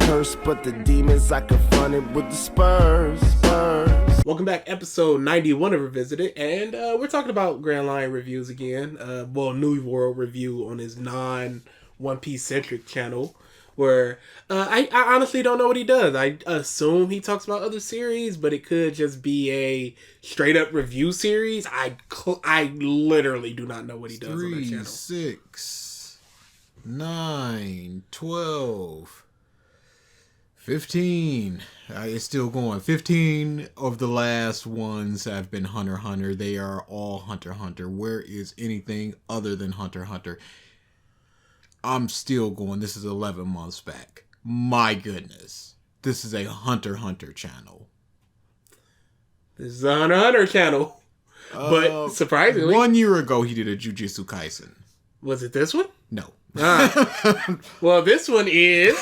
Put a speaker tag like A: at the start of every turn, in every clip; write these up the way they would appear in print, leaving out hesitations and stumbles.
A: curse, but the demons I confronted with the spurs.
B: Welcome back, episode 91 of Revisited, and we're talking about Grand Line reviews again. New World review on his non-One Piece centric channel, where I honestly don't know what he does. I assume he talks about other series, but it could just be a straight up review series. I literally do not know what he does on that channel.
C: 3, 6, 9, 12, 15. It's still going. 15 of the last ones have been Hunter x Hunter. They are all Hunter x Hunter. Where is anything other than Hunter x Hunter? I'm still going. This is 11 months back. My goodness. This is a Hunter x Hunter channel.
B: This is a Hunter x Hunter channel. But surprisingly,
C: 1 year ago he did a Jujutsu Kaisen.
B: Was it this one?
C: No.
B: Well, this one is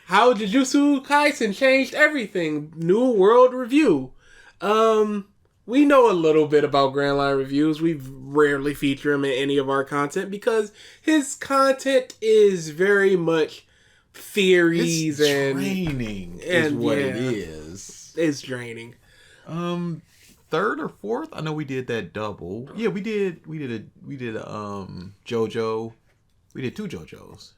B: How Jujutsu Kaisen Changed Everything, New World Review. We know a little bit about Grand Line reviews. We rarely feature him in any of our content because his content is very much theories and
C: draining is what it is.
B: It's draining.
C: Third or fourth? I know we did that double. Yeah, we did JoJo. We did 2 JoJo's.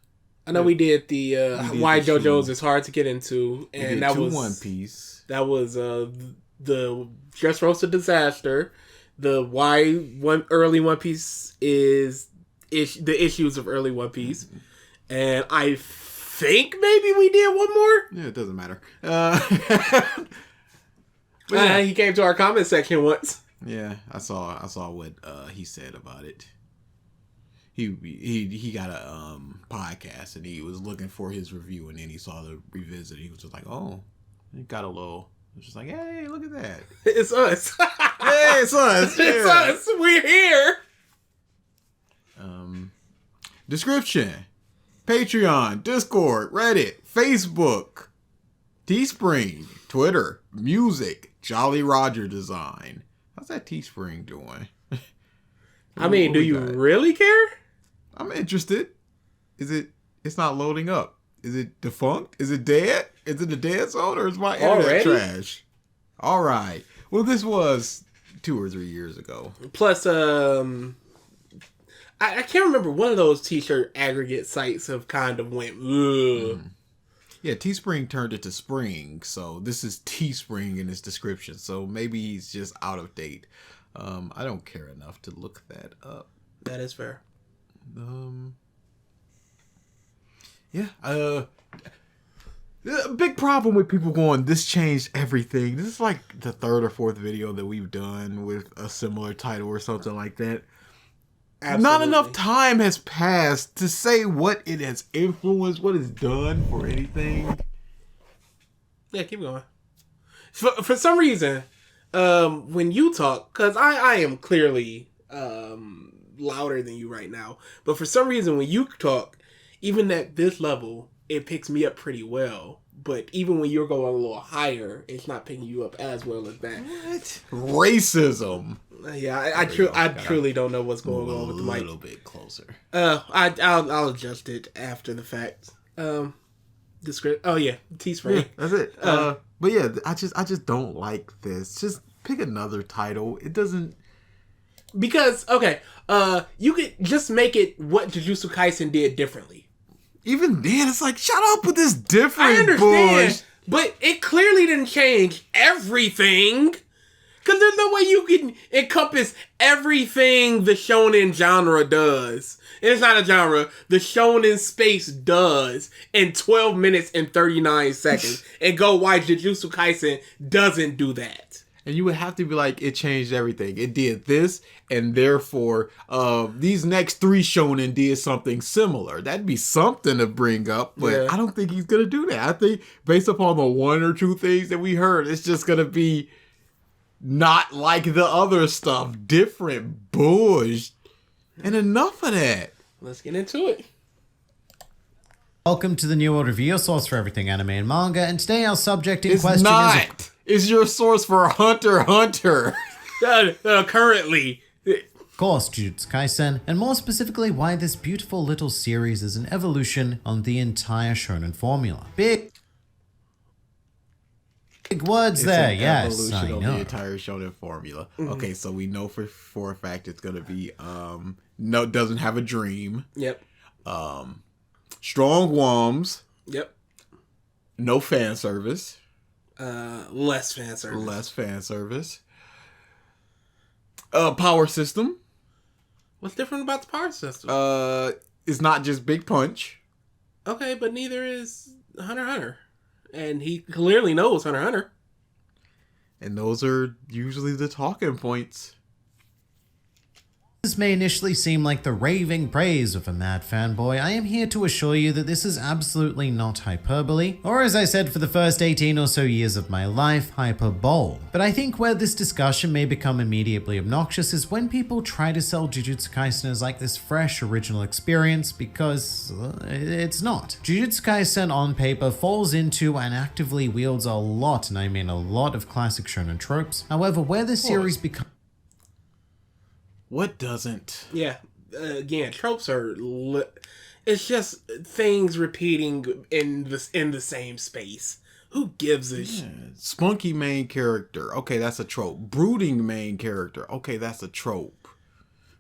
B: I know we did the why JoJo's is hard to get into, and that was
C: One Piece.
B: That was the Dress Roast of Disaster, the why early One Piece is the issues of early One Piece, and I think maybe we did one more.
C: Yeah, it doesn't matter.
B: He came to our comment section once.
C: Yeah, I saw what he said about it. He got a podcast and he was looking for his review, and then he saw the revisit. He was just like, oh, he got a little. It was just like, hey, look at that.
B: It's us.
C: Hey, it's us. Yeah.
B: It's us. We're here.
C: Description: Patreon, Discord, Reddit, Facebook, Teespring, Twitter, music, Jolly Roger design. How's that Teespring doing?
B: I mean, do you really care?
C: I'm interested. It's not loading up. Is it defunct? Is it dead? Is it a dead zone, or is my internet trash? All right. Well, this was 2 or 3 years ago.
B: Plus, I can't remember, one of those t-shirt aggregate sites have kind of went, ugh.
C: Yeah, Teespring turned it to Spring, so this is Teespring in its description. So maybe he's just out of date. I don't care enough to look that up.
B: That is fair.
C: A big problem with people going, this changed everything. This is like the 3rd or 4th video that we've done with a similar title or something like that. Absolutely. Not enough time has passed to say what it has influenced, what it's done for anything.
B: Yeah, keep going. For some reason, when you talk, because I am clearly louder than you right now, but for some reason when you talk, even at this level, it picks me up pretty well. But even when you're going a little higher, it's not picking you up as well as that.
C: What? Racism.
B: Yeah, I truly don't know what's going on with the mic.
C: A little bit closer.
B: I'll adjust it after the fact. Oh yeah, Teespring.
C: Yeah, that's it. But yeah, I just don't like this. Just pick another title. It doesn't.
B: Because you could just make it what Jujutsu Kaisen did differently.
C: Even then, it's like, shut up with this different
B: I understand,
C: bush.
B: but it clearly didn't change everything. Because there's no way you can encompass everything the shonen genre does. And it's not a genre. The shonen space does in 12 minutes and 39 seconds. And go why Jujutsu Kaisen doesn't do that.
C: And you would have to be like, it changed everything. It did this, and therefore, these next 3 shonen did something similar. That'd be something to bring up, but yeah. I don't think he's going to do that. I think based upon the 1 or 2 things that we heard, it's just going to be not like the other stuff. Different bush. And enough of that.
B: Let's get into it.
D: Welcome to the New World Review, your source for everything anime and manga, and today our subject in question
C: is your source for Hunter x Hunter.
B: Currently.
D: course, Jujutsu Kaisen, and more specifically why this beautiful little series is an evolution on the entire shonen formula. Big words there, yes,
C: evolution
D: I
C: of
D: know.
C: the entire shonen formula. Okay, so we know for a fact it's gonna be no, doesn't have a dream.
B: Yep.
C: Strong wombs.
B: Yep.
C: No fan service.
B: Less fan service.
C: Less fan service. Power system.
B: What's different about the power system?
C: It's not just big punch.
B: Okay, but neither is Hunter x Hunter. And he clearly knows Hunter x Hunter.
C: And those are usually the talking points.
D: This may initially seem like the raving praise of a mad fanboy. I am here to assure you that this is absolutely not hyperbole, or as I said for the first 18 or so years of my life, hyperbole. But I think where this discussion may become immediately obnoxious is when people try to sell Jujutsu Kaisen as like this fresh, original experience, because it's not. Jujutsu Kaisen on paper falls into and actively wields a lot, and I mean a lot, of classic shonen tropes. However, where the series becomes
C: What doesn't?
B: Yeah. Again, tropes are... It's just things repeating in the same space. Who gives a shit?
C: Spunky main character. Okay, that's a trope. Brooding main character. Okay, that's a trope.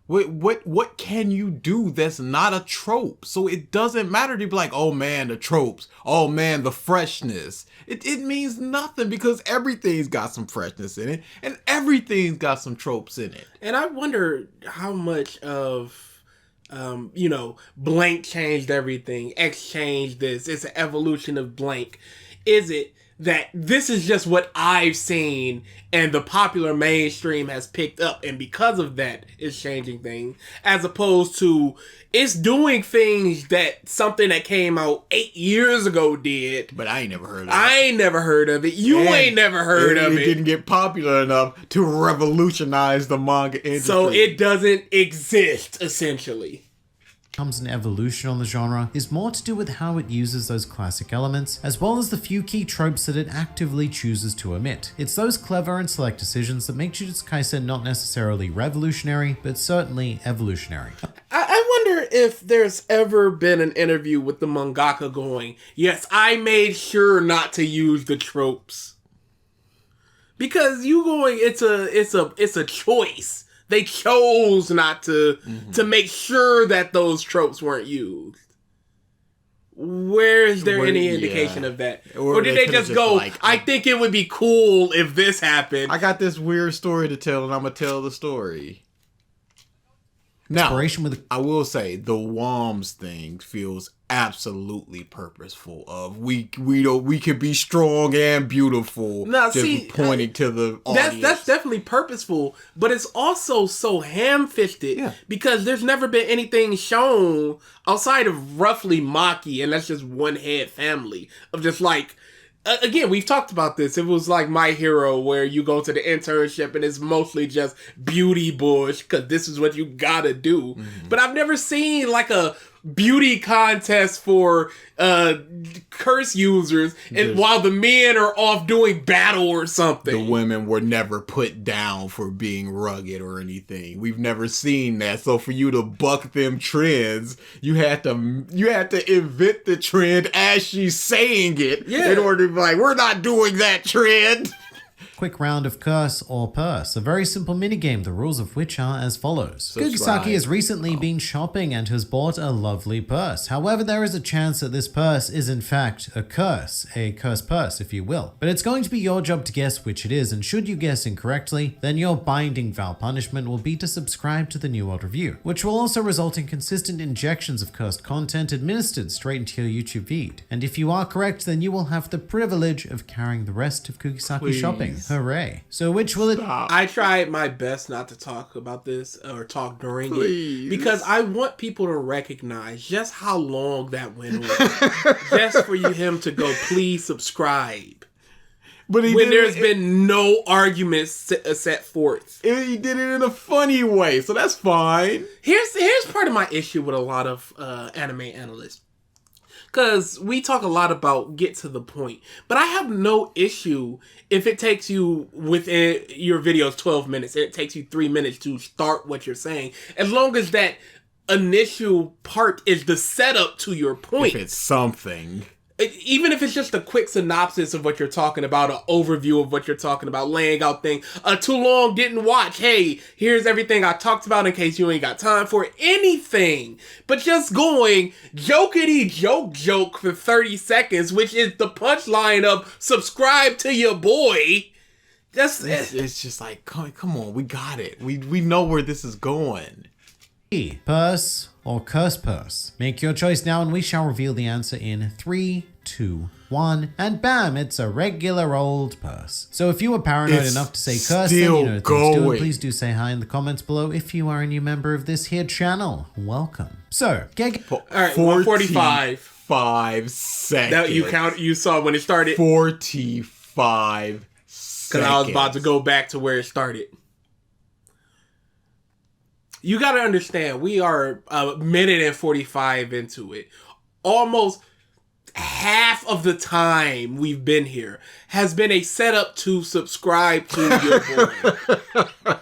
C: What can you do that's not a trope? So it doesn't matter to be like, oh man, the tropes. Oh man, the freshness. It means nothing because everything's got some freshness in it and everything's got some tropes in it.
B: And I wonder how much of, blank changed everything. X changed this. It's an evolution of blank. Is it that this is just what I've seen and the popular mainstream has picked up, and because of that it's changing things, as opposed to it's doing things that something that came out 8 years ago did,
C: but I ain't never heard of it.
B: I ain't never heard of it. You ain't never heard of it.
C: It didn't get popular enough to revolutionize the manga industry.
B: So it doesn't exist, essentially.
D: Becomes an evolution on the genre is more to do with how it uses those classic elements, as well as the few key tropes that it actively chooses to omit. It's those clever and select decisions that make Jujutsu Kaisen not necessarily revolutionary, but certainly evolutionary.
B: I wonder if there's ever been an interview with the mangaka going, yes, I made sure not to use the tropes. Because you going, it's a choice. They chose not to make sure that those tropes weren't used. Where is there any indication of that? Or did they just go, like, I think it would be cool if this happened.
C: I got this weird story to tell and I'm going to tell the story. Now, I will say the WOMS thing feels absolutely purposeful. Of we can be strong and beautiful.
B: Now,
C: pointing to the audience.
B: That's definitely purposeful, but it's also so ham-fisted because there's never been anything shown outside of roughly Maki, and that's just one head family of just like. Again, we've talked about this. It was like My Hero, where you go to the internship and it's mostly just beauty bush because this is what you gotta do. But I've never seen like a beauty contest for curse users, and while the men are off doing battle or something.
C: The women were never put down for being rugged or anything. We've never seen that. So for you to buck them trends, you had to invent the trend as she's saying it in order to be like, we're not doing that trend.
D: Quick round of curse or purse, a very simple minigame, the rules of which are as follows. Kugisaki has recently been shopping and has bought a lovely purse. However, there is a chance that this purse is in fact a curse purse if you will. But it's going to be your job to guess which it is, and should you guess incorrectly, then your binding vow punishment will be to subscribe to the New World Review, which will also result in consistent injections of cursed content administered straight into your YouTube feed. And if you are correct, then you will have the privilege of carrying the rest of Kugisaki shopping. Hooray. So which will it...
B: I tried my best not to talk about this or talk during it because I want people to recognize just how long that went on. Just for him to go, please subscribe. But when there's been no arguments set forth.
C: He did it in a funny way, so that's fine.
B: Here's part of my issue with a lot of anime analysts. Because we talk a lot about get to the point. But I have no issue if it takes you within your videos 12 minutes and it takes you 3 minutes to start what you're saying. As long as that initial part is the setup to your point.
C: If it's something.
B: Even if it's just a quick synopsis of what you're talking about, an overview of what you're talking about, laying out things, too long, didn't watch, hey, here's everything I talked about in case you ain't got time for anything. But just going jokety joke for 30 seconds, which is the punchline of subscribe to your boy.
C: It's just like, come on, we got it. We know where this is going.
D: Purse or curse purse? Make your choice now and we shall reveal the answer in 3, 2, 1, and bam, it's a regular old purse. So if you were paranoid enough to say curse, then you know things doing. Please do say hi in the comments below. If you are a new member of this here channel, welcome. So,
B: all right, 145.
C: 5 seconds.
B: That you saw when it started?
C: 45 seconds.
B: Because I was about to go back to where it started. You got to understand, we are a minute and 45 into it. Almost half of the time we've been here has been a setup to subscribe to your boy.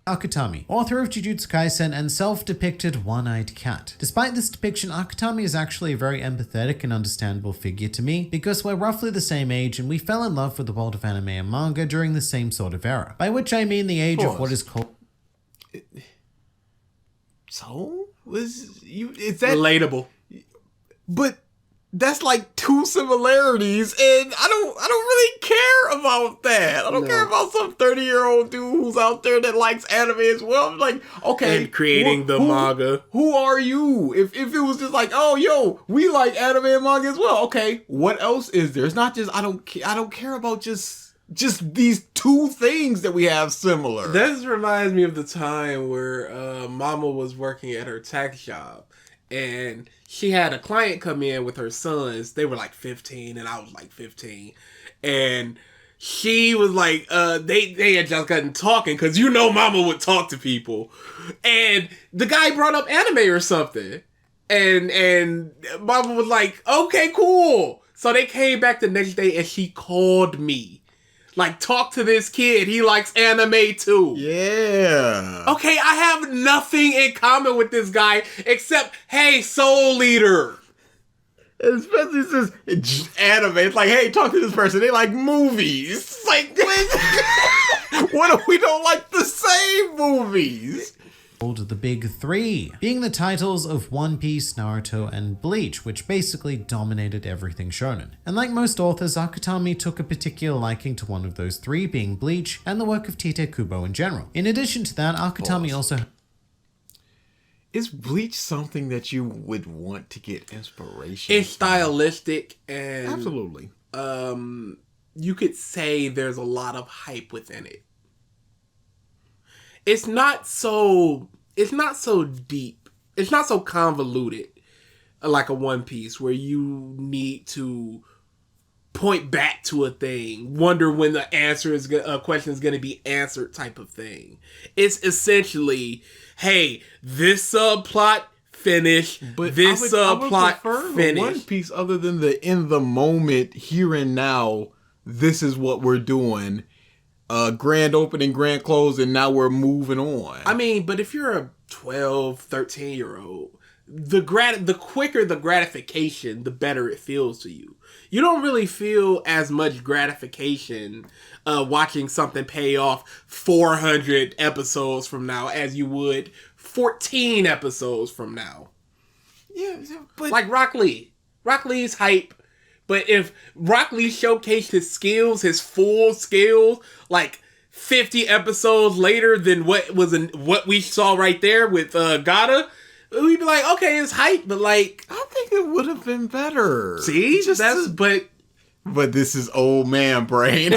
D: Akutami, author of Jujutsu Kaisen and self-depicted one-eyed cat. Despite this depiction, Akutami is actually a very empathetic and understandable figure to me because we're roughly the same age and we fell in love with the world of anime and manga during the same sort of era. By which I mean the age of what is called...
C: So? Is that...
B: Relatable.
C: But... That's like 2 similarities, and I don't really care about that. I don't care about some 30-year-old dude who's out there that likes anime as well. I'm like, okay,
B: and creating the manga.
C: Who are you? If it was just like, oh, yo, we like anime and manga as well. Okay, what else is there? It's not just I don't care about just these 2 things that we have similar.
B: This reminds me of the time where Mama was working at her tax job. And she had a client come in with her sons. They were like 15 and I was like 15. And she was like, they had just gotten talking because you know Mama would talk to people. And the guy brought up anime or something. And Mama was like, okay, cool. So they came back the next day and she called me. Like, talk to this kid. He likes anime too.
C: Yeah.
B: Okay, I have nothing in common with this guy except, hey, Soul Leader.
C: Especially since anime. It's like, hey, talk to this person. They like movies. It's like, what if we don't like the same movies?
D: The big 3, being the titles of One Piece, Naruto, and Bleach, which basically dominated everything shonen. And like most authors, Akutami took a particular liking to one of those 3, being Bleach, and the work of Tite Kubo in general. In addition to that, Akutami also...
C: Is Bleach something that you would want to get inspiration
B: It's stylistic and...
C: Absolutely.
B: You could say there's a lot of hype within it. It's not so deep. It's not so convoluted like a One Piece where you need to point back to a thing, wonder when the question is going to be answered type of thing. It's essentially, hey, this subplot finish, but this subplot finish.
C: One Piece other than the in the moment, here and now, this is what we're doing. Grand opening, grand close, and now we're moving on.
B: I mean, but if you're a 12, 13-year-old, the quicker the gratification, the better it feels to you. You don't really feel as much gratification watching something pay off 400 episodes from now as you would 14 episodes from now.
C: Yeah, but...
B: Like Rock Lee. Rock Lee's hype. But if Rock Lee showcased his skills, his full skills, like 50 episodes later than what we saw right there with Gata, we'd be like, okay, it's hype, but like...
C: I think it would have been better.
B: See? But
C: this is old man brain.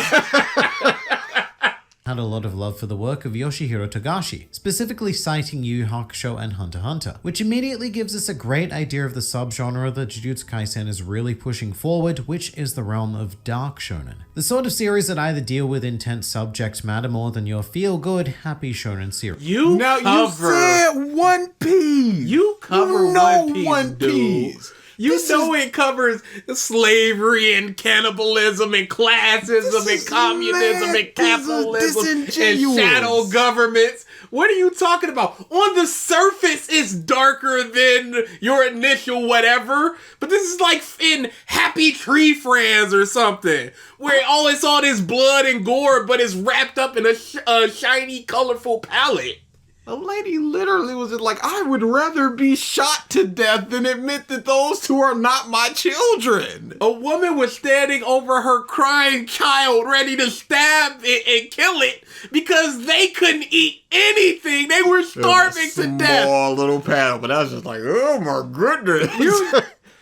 D: had a lot of love for the work of Yoshihiro Togashi, specifically citing Yu Yu Hakusho and Hunter x Hunter, which immediately gives us a great idea of the subgenre that Jujutsu Kaisen is really pushing forward, which is the realm of dark shonen. The sort of series that either deal with intense subject matter more than your feel-good, happy shonen series.
B: You
C: said One Piece!
B: You cover
C: One Piece!
B: It covers slavery and cannibalism and classism and communism and capitalism and shadow governments. What are you talking about? On the surface, it's darker than your initial whatever, but this is like in Happy Tree Friends or something, where it's all this blood and gore, but it's wrapped up in a shiny, colorful palette.
C: A lady literally was just like, I would rather be shot to death than admit that those two are not my children.
B: A woman was standing over her crying child, ready to stab it and kill it because they couldn't eat anything. They were starving to death.
C: Small little panel, but I was just like, oh my goodness.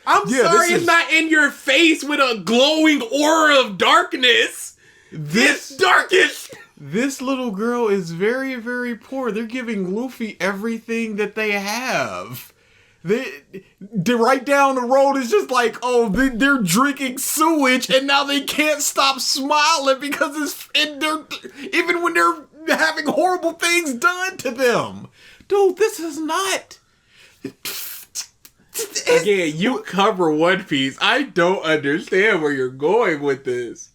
B: I'm sorry it's not in your face with a glowing aura of darkness. This darkest.
C: This little girl is very, very poor. They're giving Luffy everything that they have. They right down the road is just like, oh, they're drinking sewage and now they can't stop smiling because even when they're having horrible things done to them. Dude, this is not...
B: Again, you cover One Piece. I don't understand where you're going with this.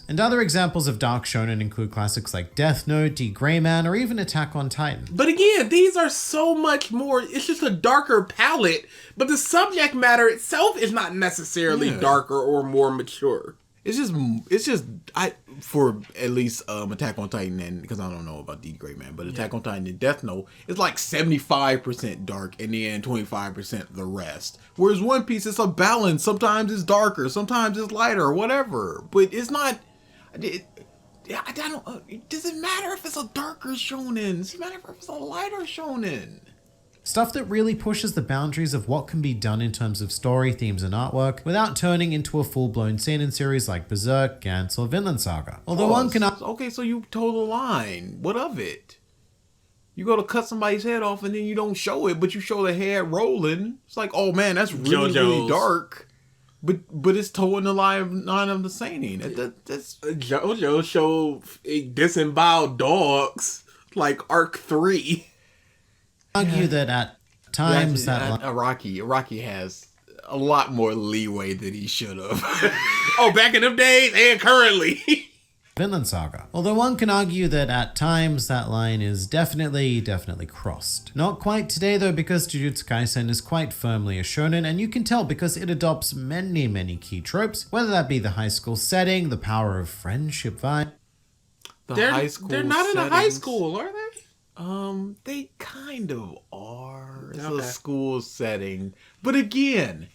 D: And other examples of dark shonen include classics like Death Note, D. Gray Man, or even Attack on Titan.
B: But again, these are so much more, it's just a darker palette, but the subject matter itself is not necessarily darker or more mature.
C: It's just for at least Attack on Titan, and because I don't know about D. Gray Man, but Attack on Titan and Death Note, it's like 75% dark and then 25% the rest. Whereas One Piece, it's a balance. Sometimes it's darker, sometimes it's lighter, or whatever. But it's not. It doesn't matter if it's a darker shonen. It doesn't matter if it's a lighter shonen.
D: Stuff that really pushes the boundaries of what can be done in terms of story, themes, and artwork without turning into a full-blown seinen series like Berserk, Gantz, or Vinland Saga. Although one can...
C: Okay, so you told a line. What of it? You go to cut somebody's head off and then you don't show it, but you show the head rolling. It's like, oh man, that's really dark. But it's towing the line of the seinen. That's...
B: JoJo showed disemboweled dogs like Arc 3.
D: Argue that at times
C: Araki has a lot more leeway than he should have.
B: Oh, back in them days and currently.
D: Vinland Saga. Although one can argue that at times that line is definitely crossed. Not quite today though, because Jujutsu Kaisen is quite firmly a shonen, and you can tell because it adopts many key tropes, whether that be the high school setting, the power of friendship vibe.
B: They're not in a high school, are they?
C: They kind of are. It's a school setting. But again,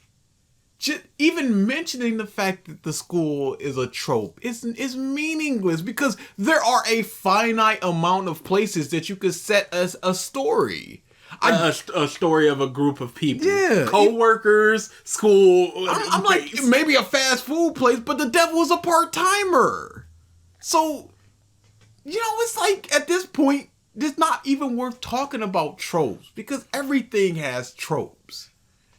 C: just even mentioning the fact that the school is a trope is meaningless because there are a finite amount of places that you could set as a story.
B: A story of a group of people. Yeah. Co-workers, school.
C: I'm like, maybe a fast food place, but the devil is a part-timer. So, it's like, at this point, it's not even worth talking about tropes because everything has tropes.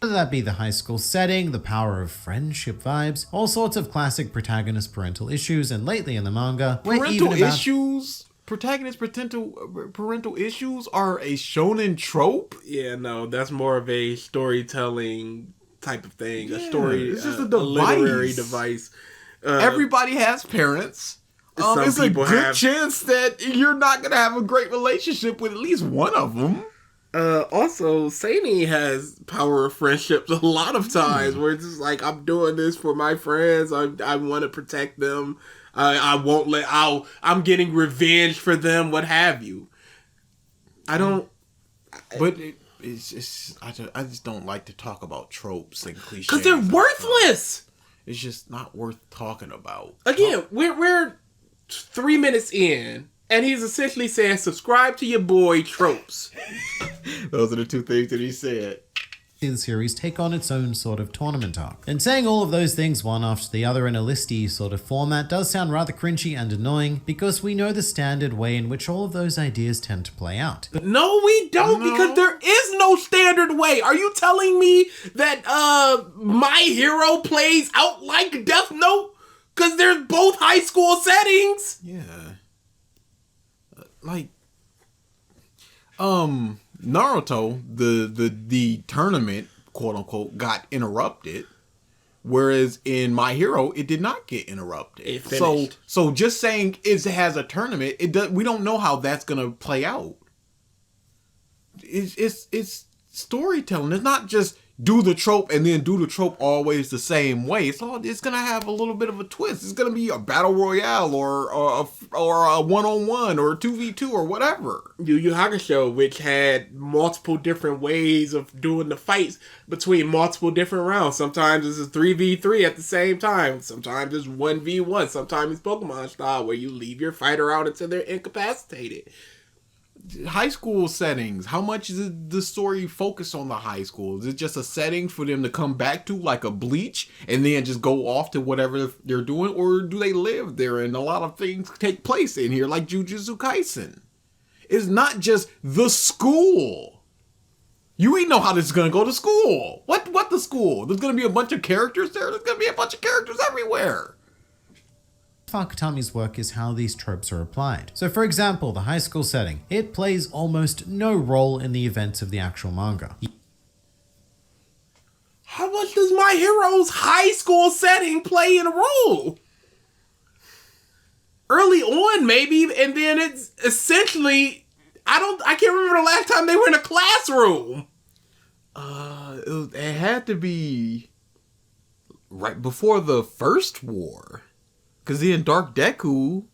D: Whether that be the high school setting, the power of friendship vibes, all sorts of classic protagonist parental issues, and lately in the manga,
C: parental issues are a shonen trope?
B: Yeah, no, that's more of a storytelling type of thing.
C: Yeah,
B: a story,
C: it's just a
B: literary device.
C: Everybody has parents. It's a good chance that you're not going to have a great relationship with at least one of them.
B: Also, seinen has power of friendships a lot of times where it's just like, I'm doing this for my friends. I want to protect them. I'm getting revenge for them, what have you. I don't...
C: But I just don't like to talk about tropes and cliches.
B: Because they're worthless!
C: It's just not worth talking about.
B: Again, we're 3 minutes in, and he's essentially saying, subscribe to your boy Tropes.
C: Those are the two things that he said.
D: the series take on its own sort of tournament arc. And saying all of those things one after the other in a listy sort of format does sound rather cringy and annoying because we know the standard way in which all of those ideas tend to play out. But
B: no, we don't, because there is no standard way. Are you telling me that My Hero plays out like Death Note? Because they're both high school settings.
C: Yeah. Naruto, the tournament, quote unquote, got interrupted, whereas in My Hero it did not get interrupted.
B: It finished.
C: So just saying it has a tournament, we don't know how that's gonna play out. It's storytelling. It's not just do the trope and then do the trope always the same way. It's gonna have a little bit of a twist. It's gonna be a battle royale or a 1-on-1 or a 2v2 or whatever.
B: Yu Yu Hakusho, which had multiple different ways of doing the fights between multiple different rounds. Sometimes it's a 3v3 at the same time. Sometimes it's 1v1. Sometimes it's Pokemon style where you leave your fighter out until they're incapacitated.
C: High school settings, how much is the story focused on the high school? Is it just a setting for them to come back to, like a Bleach, and then just go off to whatever they're doing? Or do they live there and a lot of things take place in here, like Jujutsu Kaisen? It's not just the school. You ain't know how this is going to go to school. What the school? There's going to be a bunch of characters there? There's going to be a bunch of characters everywhere.
D: Akutami's work is how these tropes are applied. So for example, the high school setting, it plays almost no role in the events of the actual manga.
B: How much does My Hero's high school setting play in a role? Early on, maybe, and then it's essentially, I can't remember the last time they were in a classroom.
C: It had to be right before the first war. Because then Dark Deku.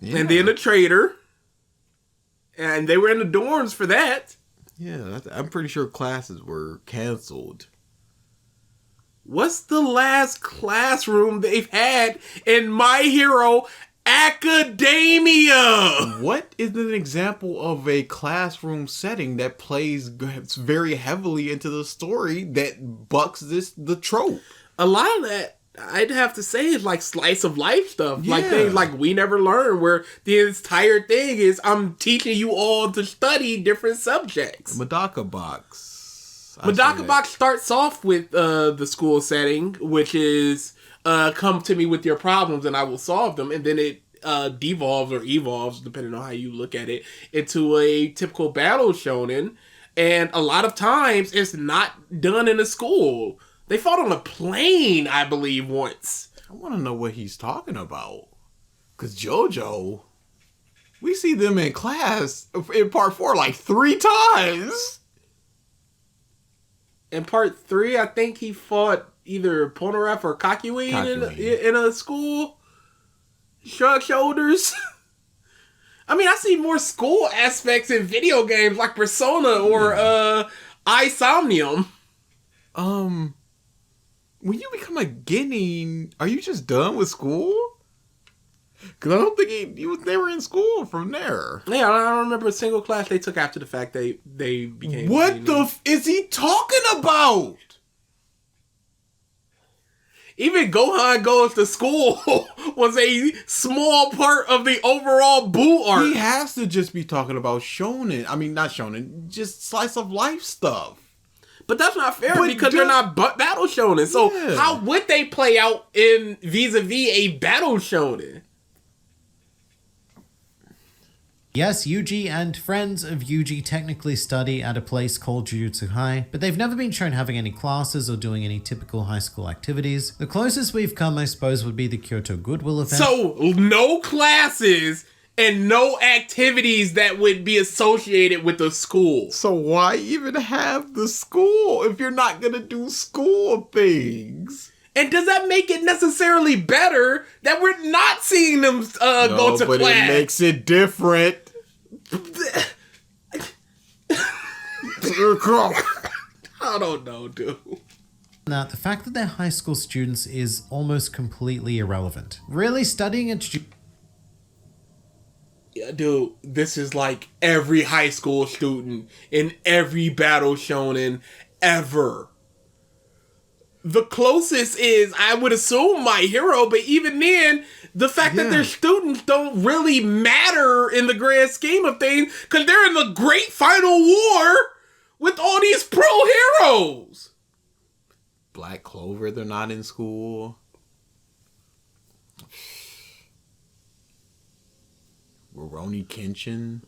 C: Yeah.
B: And then the Traitor. And they were in the dorms for that.
C: Yeah, I'm pretty sure classes were canceled.
B: What's the last classroom they've had in My Hero Academia?
C: What is an example of a classroom setting that plays very heavily into the story that bucks the trope?
B: A lot of that, I'd have to say, is like slice of life stuff.
C: Yeah.
B: Like things like We Never Learn, where the entire thing is I'm teaching you all to study different subjects.
C: Medaka Box.
B: Medaka Box starts off with the school setting, which is come to me with your problems and I will solve them. And then it devolves or evolves, depending on how you look at it, into a typical battle shonen. And a lot of times it's not done in a school. They fought on a plane, I believe, once.
C: I want to know what he's talking about. Because JoJo, we see them in class in part 4 like 3 times.
B: In part 3, I think he fought either Polnareff or Kakyoin in a school. Shrug shoulders. I mean, I see more school aspects in video games like Persona or Isomnium.
C: When you become a Genin, are you just done with school? Because I don't think they were in school from there.
B: Yeah, I don't remember a single class they took after the fact they became.
C: What is he talking about?
B: Even Gohan Goes to School was a small part of the overall Boo arc.
C: He has to just be talking about shonen. I mean, not shonen, just slice of life stuff.
B: But that's not fair because they're not battle shonen. So how would they play out in vis-a-vis a battle shonen?
D: Yes, Yuji and friends of Yuji technically study at a place called Jujutsu High, but they've never been shown having any classes or doing any typical high school activities. The closest we've come, I suppose, would be the Kyoto Goodwill event.
B: So, no classes and no activities that would be associated with the school.
C: So why even have the school if you're not going to do school things?
B: And does that make it necessarily better that we're not seeing them go to
C: but
B: class?
C: It makes it different.
B: I don't know, dude.
D: Now, the fact that they're high school students is almost completely irrelevant. Really, studying at
B: dude, this is like every high school student in every battle shonen ever. The closest is, I would assume, My Hero, but even then, the fact that their students don't really matter in the grand scheme of things, because they're in the great final war with all these pro heroes.
C: Black Clover, they're not in school. Rurouni Kenshin.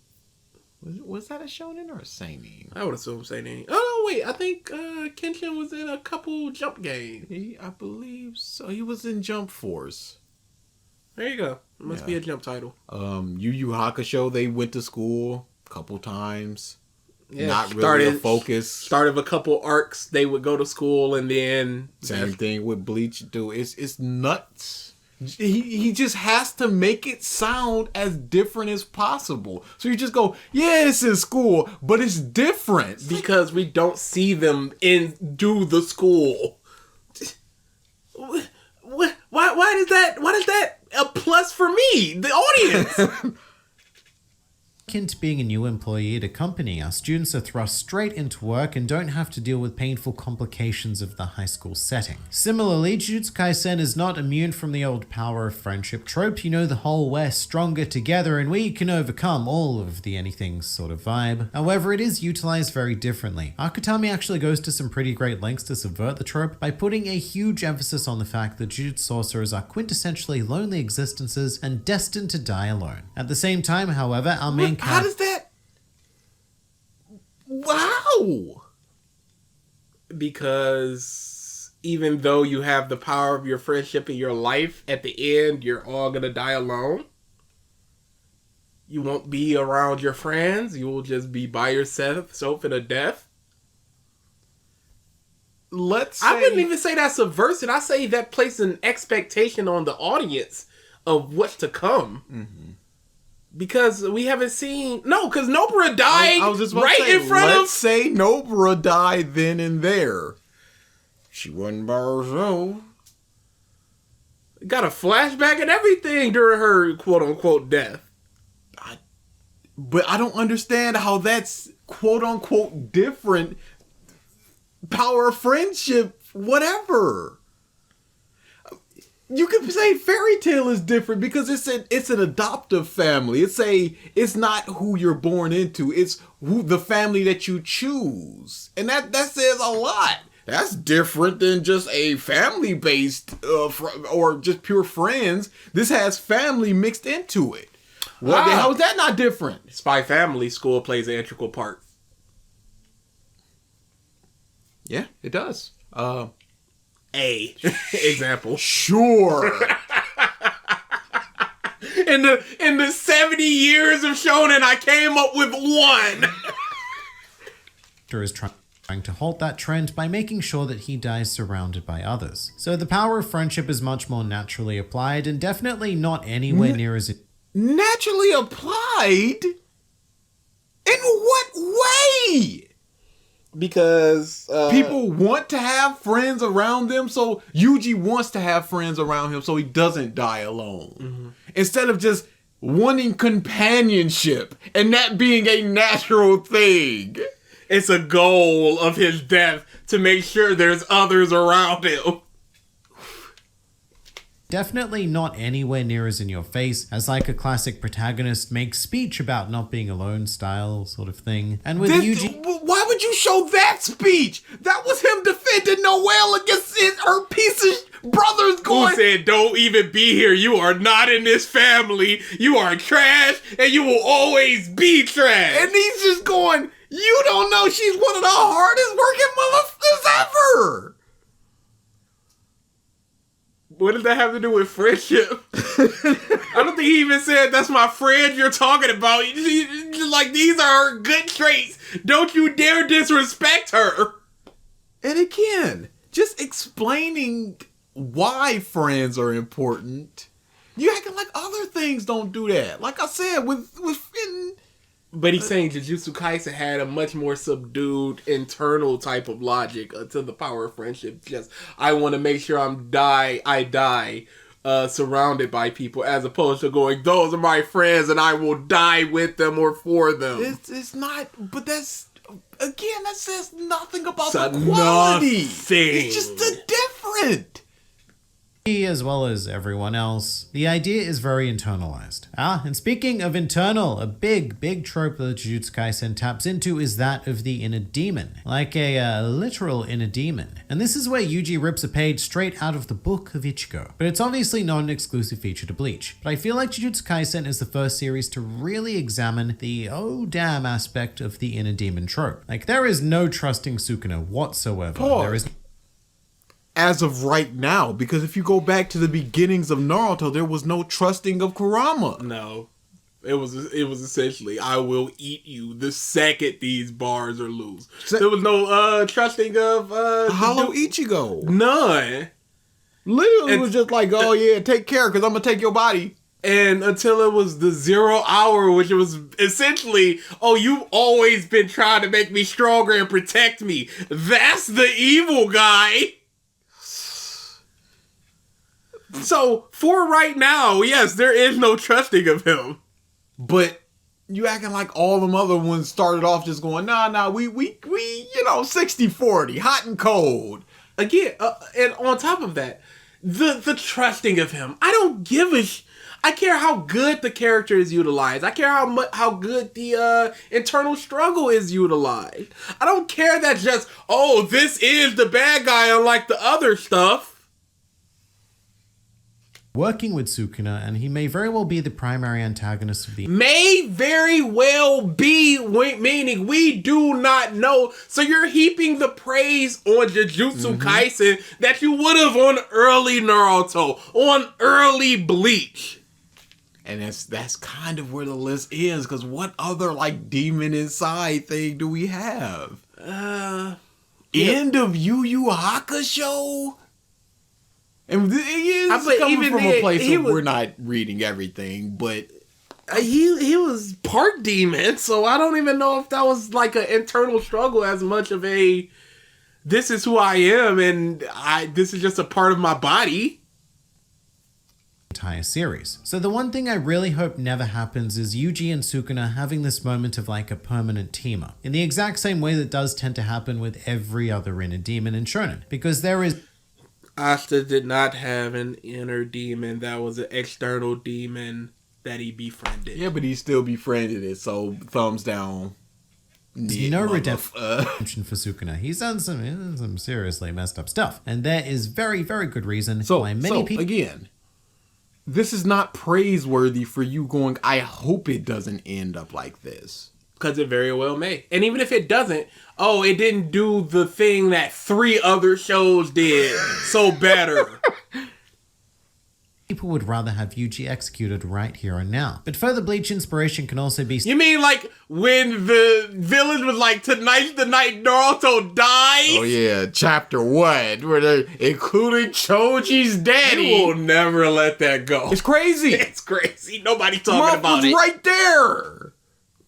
C: Was that a shonen or a seinen?
B: I would assume seinen. Oh, wait. I think Kenshin was in a couple Jump games.
C: I believe so. He was in Jump Force.
B: There you go. It must be a Jump title.
C: Yu Yu Hakusho, they went to school a couple times.
B: Yeah,
C: not really a focus.
B: Start of a couple arcs, they would go to school, and then...
C: Same thing with Bleach, dude. It's nuts. He just has to make it sound as different as possible. So you just go, yeah, it's in school, but it's different.
B: Because we don't see them do the school. Why is that a plus for me, the audience?
D: Akin to being a new employee at a company, our students are thrust straight into work and don't have to deal with painful complications of the high school setting. Similarly, Jujutsu Kaisen is not immune from the old power of friendship trope, you know, the whole we're stronger together and we can overcome all of the anything sort of vibe. However, it is utilized very differently. Akutami actually goes to some pretty great lengths to subvert the trope by putting a huge emphasis on the fact that Jujutsu sorcerers are quintessentially lonely existences and destined to die alone. At the same time, however, our main
C: How does that... Wow!
B: Because even though you have the power of your friendship in your life, at the end, you're all gonna die alone. You won't be around your friends. You will just be by yourself in a death. I wouldn't even say that's subversive. I say that places an expectation on the audience of what's to come. Mm-hmm. Because we haven't seen... No, because Nobara died in front of...
C: Let's say Nobara died then and there. She wasn't by herself.
B: Got a flashback and everything during her quote-unquote death.
C: But I don't understand how that's quote-unquote different. Power of friendship, whatever. You could say Fairy Tail is different because it's an adoptive family. It's not who you're born into. It's the family that you choose, and that says a lot. That's different than just a family based or just pure friends. This has family mixed into it. How is that not different?
B: Spy Family School plays an integral part.
C: Yeah, it does.
B: Example.
C: Sure.
B: In the 70 years of Shonen, I came up with one.
D: Is trying to halt that trend by making sure that he dies surrounded by others. So the power of friendship is much more naturally applied and definitely not anywhere near as...
C: Naturally applied? In what way?
B: Because
C: people want to have friends around them, so Yuji wants to have friends around him so he doesn't die alone. Mm-hmm. Instead of just wanting companionship and that being a natural thing.
B: It's a goal of his death to make sure there's others around him.
D: Definitely not anywhere near as in your face as like a classic protagonist makes speech about not being alone style sort of thing. And with Yuji...
C: Why would you show that speech? That was him defending Noelle against her piece of brothers going...
B: Who said, don't even be here. You are not in this family. You are trash and you will always be trash.
C: And he's just going, you don't know she's one of the hardest working motherfuckers ever.
B: What does that have to do with friendship? I don't think he even said, that's my friend you're talking about. Like, these are her good traits. Don't you dare disrespect her.
C: And again, just explaining why friends are important. You acting like other things don't do that. Like I said, with
B: But he's saying Jujutsu Kaisen had a much more subdued internal type of logic to the power of friendship. Just, I want to make sure I die surrounded by people, as opposed to going, those are my friends and I will die with them or for them.
C: It's not, but that's, again, that says nothing about the quality.
B: Nothing.
C: It's just different.
D: As well as everyone else, the idea is very internalized. And speaking of internal, a big trope that Jujutsu Kaisen taps into is that of the inner demon, like a literal inner demon. And this is where Yuji rips a page straight out of the book of Ichigo. But it's obviously not an exclusive feature to Bleach. But I feel like Jujutsu Kaisen is the first series to really examine the oh damn aspect of the inner demon trope. Like, there is no trusting Sukuna whatsoever.
C: Pause.
D: There is
C: As of right now, because if you go back to the beginnings of Naruto, there was no trusting of Kurama.
B: No. It was essentially, I will eat you the second these bars are loose. There was no trusting of
C: Hollow Ichigo.
B: None.
C: Literally, it was just like, oh yeah, take care, because I'm gonna take your body.
B: And until it was the 0 hour, which was essentially, oh, you've always been trying to make me stronger and protect me. That's the evil guy. So, for right now, yes, there is no trusting of him.
C: But you acting like all them other ones started off just going, nah, we 60-40, hot and cold.
B: Again, and on top of that, the trusting of him. I don't give a I care how good the character is utilized. I care how good the internal struggle is utilized. I don't care that just, oh, this is the bad guy unlike the other stuff.
D: working with Sukuna, and he may very well be the primary antagonist of the...
B: May very well be, meaning we do not know. So you're heaping the praise on Jujutsu Kaisen that you would have on early Naruto, on early Bleach.
C: And that's kind of where the list is, because what other, like, demon inside thing do we have? End of Yu Yu Hakusho? And it's coming from a place where we're not reading everything, but...
B: He was part demon, so I don't even know if that was like an internal struggle as much of a, this is who I am, and this is just a part of my body.
D: Entire series. So the one thing I really hope never happens is Yuji and Sukuna having this moment of like a permanent team up, in the exact same way that does tend to happen with every other inner demon in Shonen, because there is...
B: Asta did not have an inner demon. That was an external demon that he befriended.
C: Yeah, but he still befriended it, so thumbs down.
D: No redemption for Sukuna. He's done some seriously messed up stuff, and there is very, very good reason why many people...
C: Again, this is not praiseworthy for you going, I hope it doesn't end up like this.
B: Because it very well may. And even if it doesn't, oh, it didn't do the thing that 3 other shows did, so better.
D: People would rather have Yuji executed right here and now. But further Bleach inspiration can also be...
B: You mean like when the villain was like, tonight's the night Naruto dies?
C: Oh yeah, chapter 1, where they're including Choji's daddy.
B: You will never let that go.
C: It's crazy.
B: It's crazy. Nobody talking about it.
C: Right there.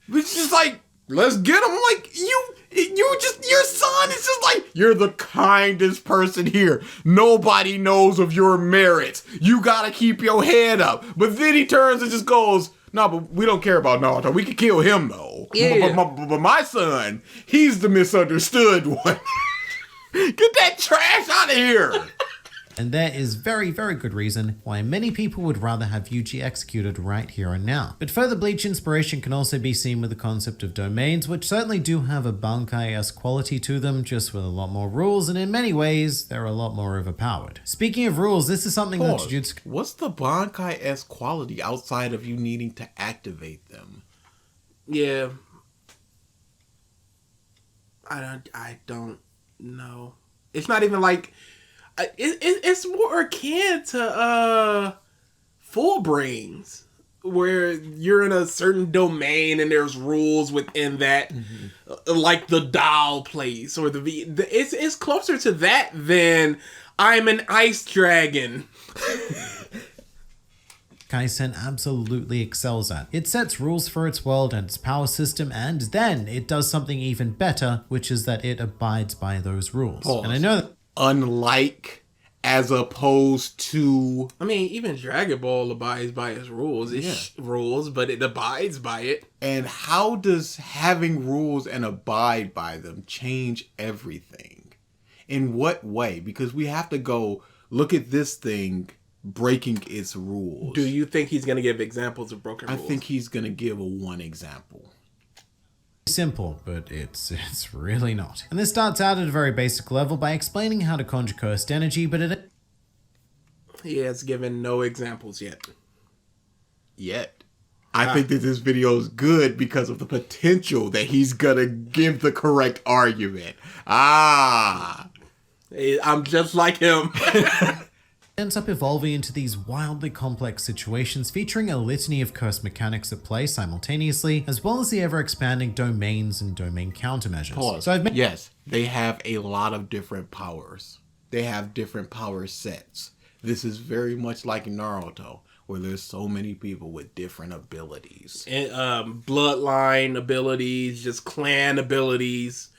C: It's just like, let's get him. Like, your son is just like, you're the kindest person here. Nobody knows of your merits. You gotta keep your head up. But then he turns and just goes, no, but we don't care about Naruto. We can kill him, though.
B: Yeah.
C: But my son, he's the misunderstood one. Get that trash out of here.
D: And there is very, very good reason why many people would rather have Yuji executed right here and now. But further Bleach inspiration can also be seen with the concept of domains, which certainly do have a Bankai-esque quality to them, just with a lot more rules, and in many ways, they're a lot more overpowered. Speaking of rules, this is something that Jujutsu...
C: What's the Bankai-esque quality outside of you needing to activate them?
B: Yeah. I don't know. It's not even like... It's more akin to Full Brains, where you're in a certain domain and there's rules within that, like the doll place or it's closer to that than I'm an ice dragon.
D: Kaisen absolutely excels at. It sets rules for its world and its power system, and then it does something even better, which is that it abides by those rules.
C: Pause.
D: And I know that...
C: Unlike as opposed to...
B: I mean, even Dragon Ball abides by its rules. It's rules, but it abides by it.
C: And how does having rules and abide by them change everything? In what way? Because we have to go look at this thing breaking its rules.
B: Do you think he's going to give examples of broken rules?
C: I think he's going to give one example.
D: Simple, but it's really not. And this starts out at a very basic level by explaining how to conjure cursed energy, but
B: he has given no examples yet.
C: I think that this video is good because of the potential that he's gonna give the correct argument. I'm
B: just like him.
D: ends up evolving into these wildly complex situations featuring a litany of cursed mechanics at play simultaneously, as well as the ever-expanding domains and domain countermeasures.
C: Pause.
D: So
C: yes, they have a lot of different powers. They have different power sets. This is very much like Naruto, where there's so many people with different abilities.
B: And, bloodline abilities, just clan abilities,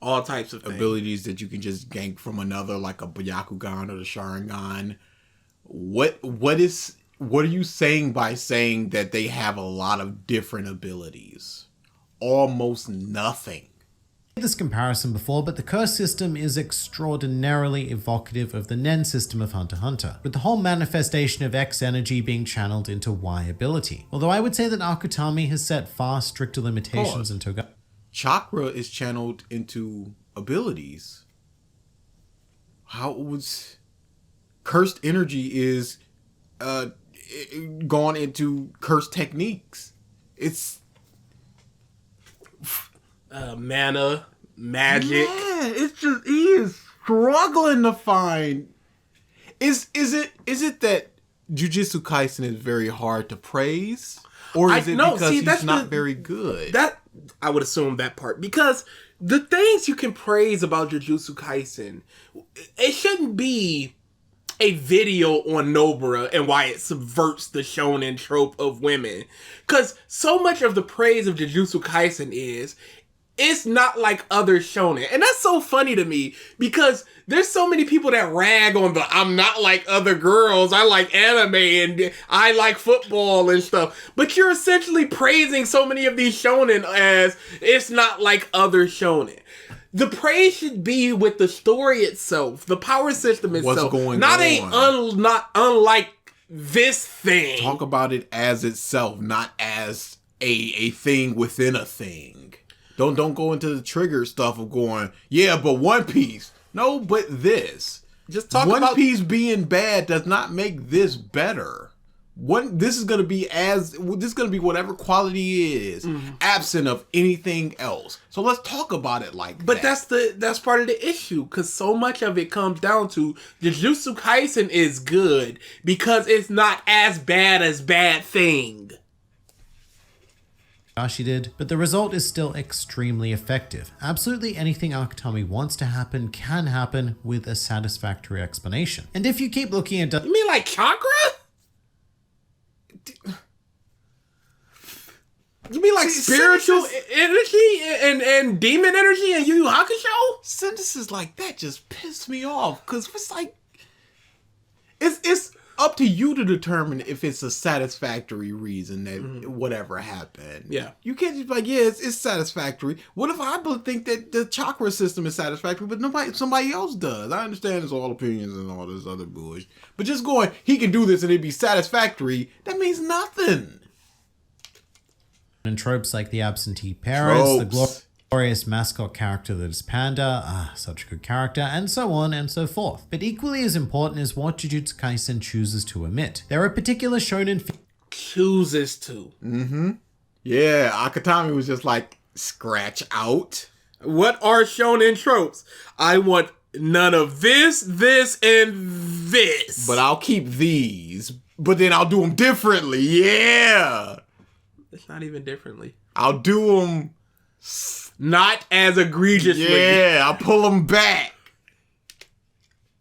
B: all types of things.
C: Abilities that you can just gank from another, like a Byakugan or the Sharingan. What are you saying by saying that they have a lot of different abilities? Almost nothing.
D: This comparison before, but the curse system is extraordinarily evocative of the Nen system of Hunter x Hunter, with the whole manifestation of X energy being channeled into Y ability. Although I would say that Akutami has set far stricter limitations in Toga.
C: Chakra is channeled into abilities. How was cursed energy is gone into cursed techniques? It's
B: mana, magic.
C: Yeah, it's just he is struggling to find. Is it that Jujutsu Kaisen is very hard to praise, or is because he's not very good?
B: That I would assume that part, because the things you can praise about Jujutsu Kaisen, it shouldn't be a video on Nobara and why it subverts the shonen trope of women, because so much of the praise of Jujutsu Kaisen is it's not like other shonen. And that's so funny to me because there's so many people that rag on the I'm not like other girls, I like anime and I like football and stuff. But you're essentially praising so many of these shonen as it's not like other shonen. The praise should be with the story itself, the power system itself.
C: What's going on?
B: Not unlike this thing.
C: Talk about it as itself, not as a thing within a thing. Don't go into the trigger stuff of going, yeah, but One Piece. No, but this.
B: Just talk
C: One
B: about
C: Piece being bad does not make this better. This is gonna be whatever quality it is, absent of anything else. So let's talk about it like that.
B: But that's part of the issue, because so much of it comes down to Jujutsu Kaisen is good because it's not as bad as Bad Thing.
D: She did, but the result is still extremely effective. Absolutely anything Akutami wants to happen can happen with a satisfactory explanation. And if you keep looking at...
B: You mean like chakra? You mean like spiritual energy and demon energy and Yu Yu Hakusho?
C: Sentences like that just piss me off, because it's like... It's up to you to determine if it's a satisfactory reason that whatever happened.
B: Yeah.
C: You can't just be like, yeah, it's satisfactory. What if I think that the chakra system is satisfactory, but somebody else does? I understand it's all opinions and all this other bullshit. But just going, he can do this and it'd be satisfactory, that means nothing.
D: And tropes like the absentee parents, the glorious mascot character that is Panda, such a good character, and so on and so forth. But equally as important is what Jujutsu Kaisen chooses to omit. There are particular shonen
B: chooses to.
C: Yeah, Akutami was just like, scratch out.
B: What are shonen tropes? I want none of this, and this.
C: But I'll keep these. But then I'll do them differently. Yeah.
B: It's not even differently.
C: I'll do them
B: not as egregiously.
C: Yeah, I'll pull them back.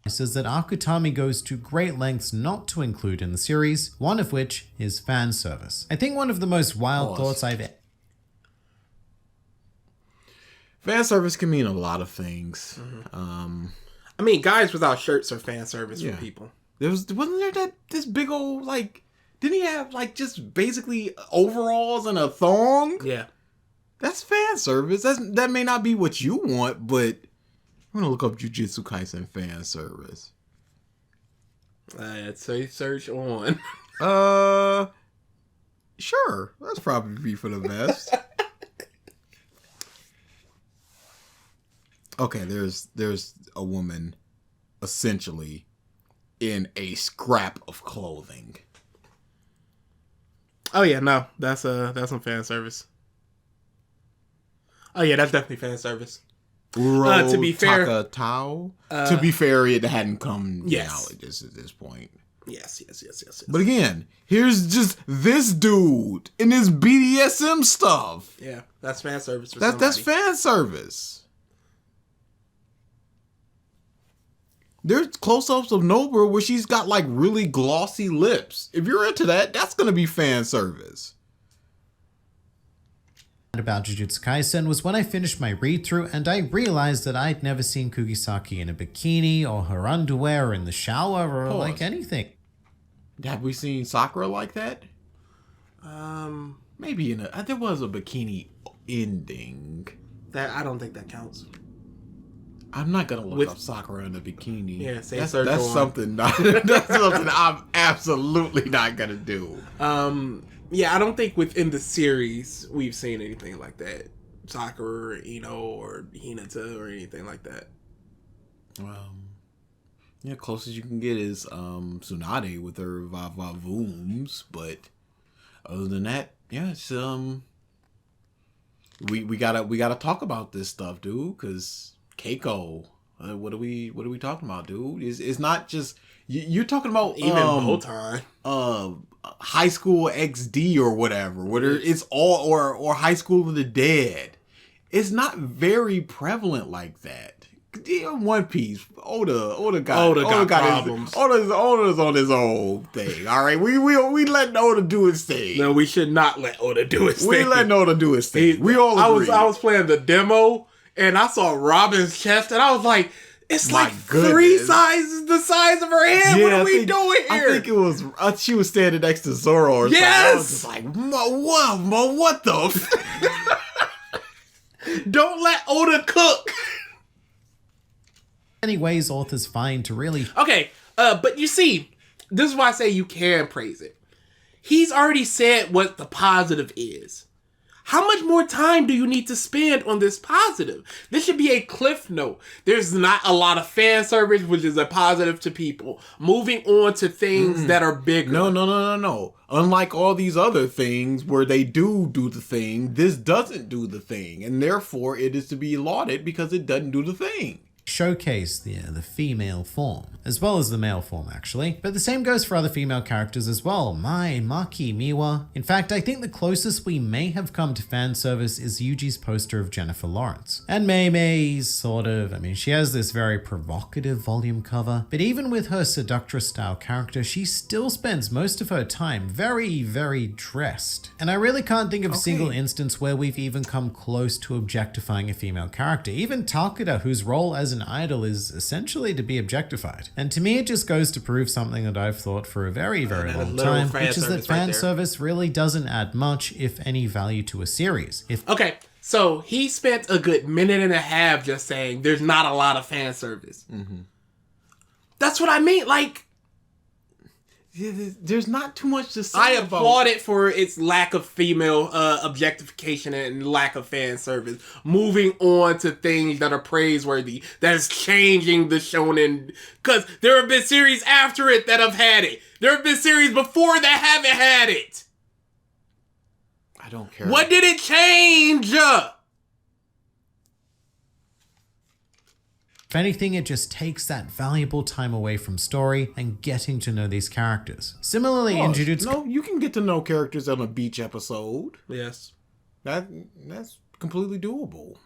D: Says that Akutami goes to great lengths not to include in the series, one of which is fan service. I think one of the most wild thoughts I've...
C: Fan service can mean a lot of things.
B: I mean, guys without shirts are fan service for people.
C: Wasn't there this big old like? Didn't he have like just basically overalls and a thong?
B: Yeah,
C: that's fan service. That may not be what you want, but I'm gonna look up Jujutsu Kaisen fan service.
B: I'd say search on.
C: Sure. That's probably be for the best. Okay, there's a woman essentially in a scrap of clothing.
B: Oh yeah, no, that's some fan service. Oh yeah, that's definitely fan service. To be fair,
C: to be fair, it hadn't come out at this point.
B: Yes.
C: But again, here's just this dude in his BDSM stuff.
B: Yeah, that's fan service.
C: That's fan service. There's close-ups of Nobra where she's got like really glossy lips. If you're into that, that's gonna be fan service.
D: About Jujutsu Kaisen was when I finished my read-through and I realized that I'd never seen Kugisaki in a bikini or her underwear or in the shower or like anything.
C: Have we seen Sakura like that? Maybe there was a bikini ending.
B: That I don't think that counts.
C: I'm not gonna look up Sakura in a bikini.
B: Yeah,
C: that's something. That's something I'm absolutely not gonna do.
B: Yeah, I don't think within the series we've seen anything like that. Sakura or Ino or Hinata or anything like that.
C: Yeah, closest you can get is Tsunade with her va-va-vooms, but other than that, yeah, it's we gotta talk about this stuff, dude, because Keiko, what are we talking about, dude? It's not just you're talking about
B: even Botan.
C: High School XD or whatever, it's all or High School of the Dead. It's not very prevalent like that. One Piece, Oda got
B: problems.
C: Oda's on his own thing. All right, we letting Oda do his thing.
B: No, we should not let Oda do his thing.
C: We letting Oda do his thing. We all agree.
B: I was playing the demo and I saw Robin's chest and I was like, it's
C: My
B: like
C: goodness.
B: 3 sizes the size of her head. What are we doing here?
C: I think it was she was standing next to Zoro or something. I was just like, what the?
B: Don't let Oda cook.
D: Many ways authors find to really...
B: Okay, but you see, this is why I say you can praise it. He's already said what the positive is. How much more time do you need to spend on this positive? This should be a cliff note. There's not a lot of fan service, which is a positive to people. Moving on to things that are bigger.
C: No. Unlike all these other things where they do the thing, this doesn't do the thing. And therefore, it is to be lauded because it doesn't do the thing.
D: Showcase the female form, as well as the male form actually, but the same goes for other female characters as well. Maki, Miwa. In fact, I think the closest we may have come to fan service is Yuji's poster of Jennifer Lawrence. And Mei's sort of, she has this very provocative volume cover, but even with her seductress style character, she still spends most of her time very, very dressed. And I really can't think of a single instance where we've even come close to objectifying a female character. Even Takeda, whose role as an idol is essentially to be objectified. And to me, it just goes to prove something that I've thought for a very, very long time, which is that fan service really doesn't add much, if any, value to a series.
B: Okay, so he spent a good minute and a half just saying there's not a lot of fan service. Mm-hmm. That's what I mean, like...
C: There's not too much to say.
B: I applaud it for its lack of female objectification and lack of fan service. Moving on to things that are praiseworthy, that is changing the shonen. Because there have been series after it that have had it. There have been series before that haven't had it.
C: I don't care.
B: What did it change?
D: If anything, it just takes that valuable time away from story and getting to know these characters. Similarly, in Jujutsu...
C: No, you can get to know characters on a beach episode.
B: Yes.
C: That's completely doable.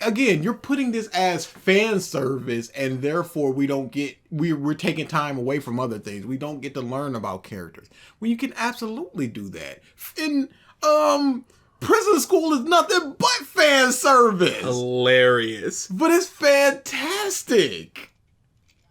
C: Again, you're putting this as fan service, and therefore we're taking time away from other things. We don't get to learn about characters. Well, you can absolutely do that. In prison school is nothing but fan service.
B: Hilarious.
C: But it's fantastic.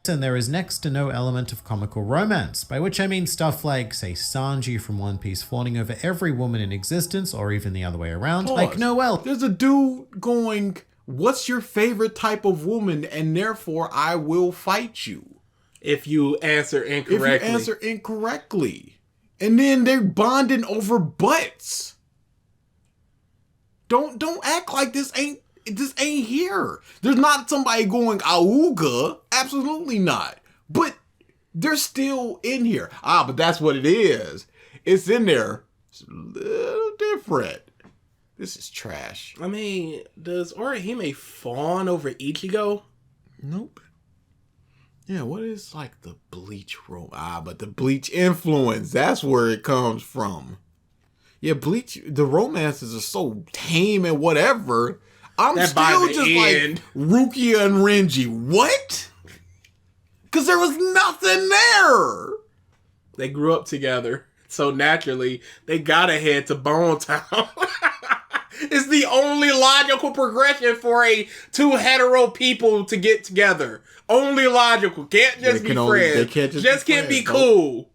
D: And there is next to no element of comical romance, by which I mean stuff like, say, Sanji from One Piece fawning over every woman in existence, or even the other way around, like Noelle.
C: There's a dude going, what's your favorite type of woman, and therefore I will fight you.
B: If you answer
C: incorrectly. And then they're bonding over butts. Don't act like this ain't here. There's not somebody going auga. Absolutely not. But they're still in here. But that's what it is. It's in there. It's a little different. This is trash.
B: I mean, does Orihime fawn over Ichigo?
C: Nope. Yeah, what is like the Bleach but the Bleach influence, that's where it comes from. Yeah, Bleach, the romances are so tame and whatever. I'm
B: that
C: still just
B: end.
C: Like Rukia and Renji. What? Because there was nothing there.
B: They grew up together, so naturally they gotta head to Bone Town. It's the only logical progression for two hetero people to get together. Only logical. Can't just be friends.
C: They can't
B: just can't be cool.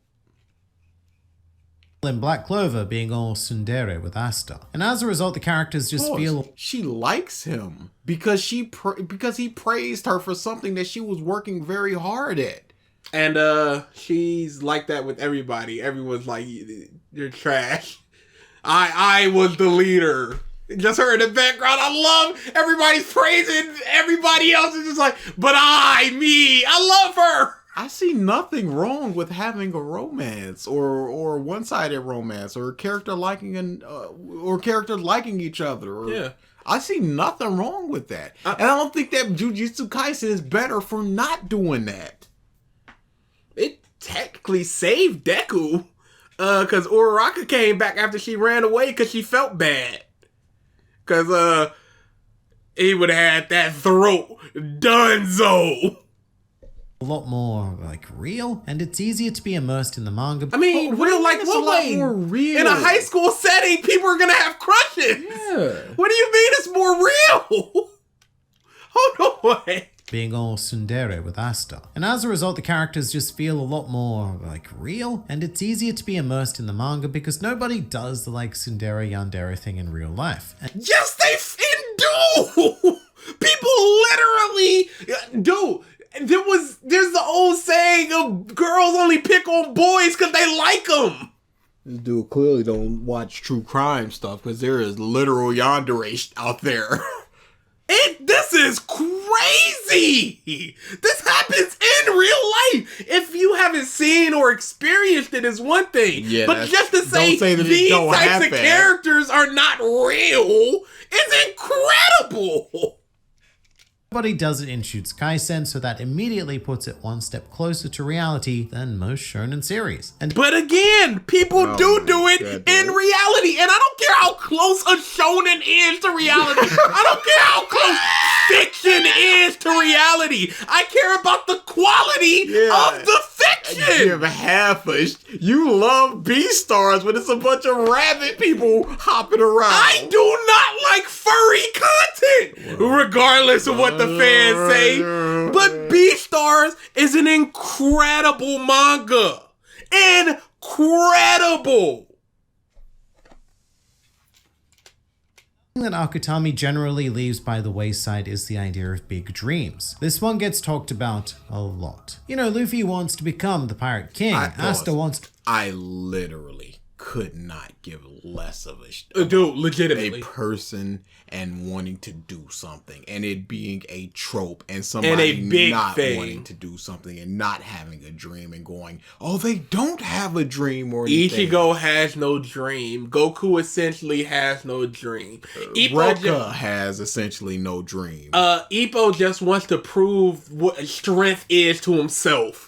D: And Black Clover being all tsundere with Asta. And as a result, the characters just feel...
C: She likes him because because he praised her for something that she was working very hard at.
B: And she's like that with everybody. Everyone's like, you're trash. I was the leader. Just her in the background. I love everybody's praising everybody else is just like, but I love her.
C: I see nothing wrong with having a romance or one-sided romance or a character liking each other.
B: Yeah.
C: I see nothing wrong with that. And I don't think that Jujutsu Kaisen is better for not doing that.
B: It technically saved Deku. Because Uraraka came back after she ran away because she felt bad. Because he would have had that throat donezo.
D: A lot more, like, real, and it's easier to be immersed in the manga.
B: I mean, real, like, what way?
C: More real.
B: In a high school setting, people are gonna have crushes.
C: Yeah.
B: What do you mean it's more real? Hold on.
D: Being all tsundere with Asta. And as a result, the characters just feel a lot more, like, real, and it's easier to be immersed in the manga because nobody does the, like, tsundere yandere thing in real life.
B: Yes, they do! People literally do. There's the old saying of girls only pick on boys because they like them.
C: This dude clearly don't watch true crime stuff because there is literal yandere out there.
B: This is crazy. This happens in real life. If you haven't seen or experienced it is one thing. Yeah, but just to say these types of characters are not real is incredible.
D: Nobody does it in Jujutsu Kaisen, so that immediately puts it one step closer to reality than most shonen series.
B: But again, people do it in reality, and I don't care how close a shonen is to reality. I don't care how close fiction is to reality. I care about the quality of the fiction.
C: Give you love B-Stars when it's a bunch of rabbit people hopping around.
B: I do not like furry content, regardless of what the fans say. But Beastars is an incredible manga. Incredible.
D: That Akutami generally leaves by the wayside is the idea of big dreams. This one gets talked about a lot. You know, Luffy wants to become the Pirate King. Asta wants...
C: I literally could not give less of
B: legitimately
C: a person and wanting to do something and it being a trope and somebody not wanting to do something and not having a dream and going, oh, they don't have a dream or anything.
B: Ichigo has no dream. Goku essentially has no dream.
C: Rekka has essentially no dream.
B: Ippo just wants to prove what strength is to himself.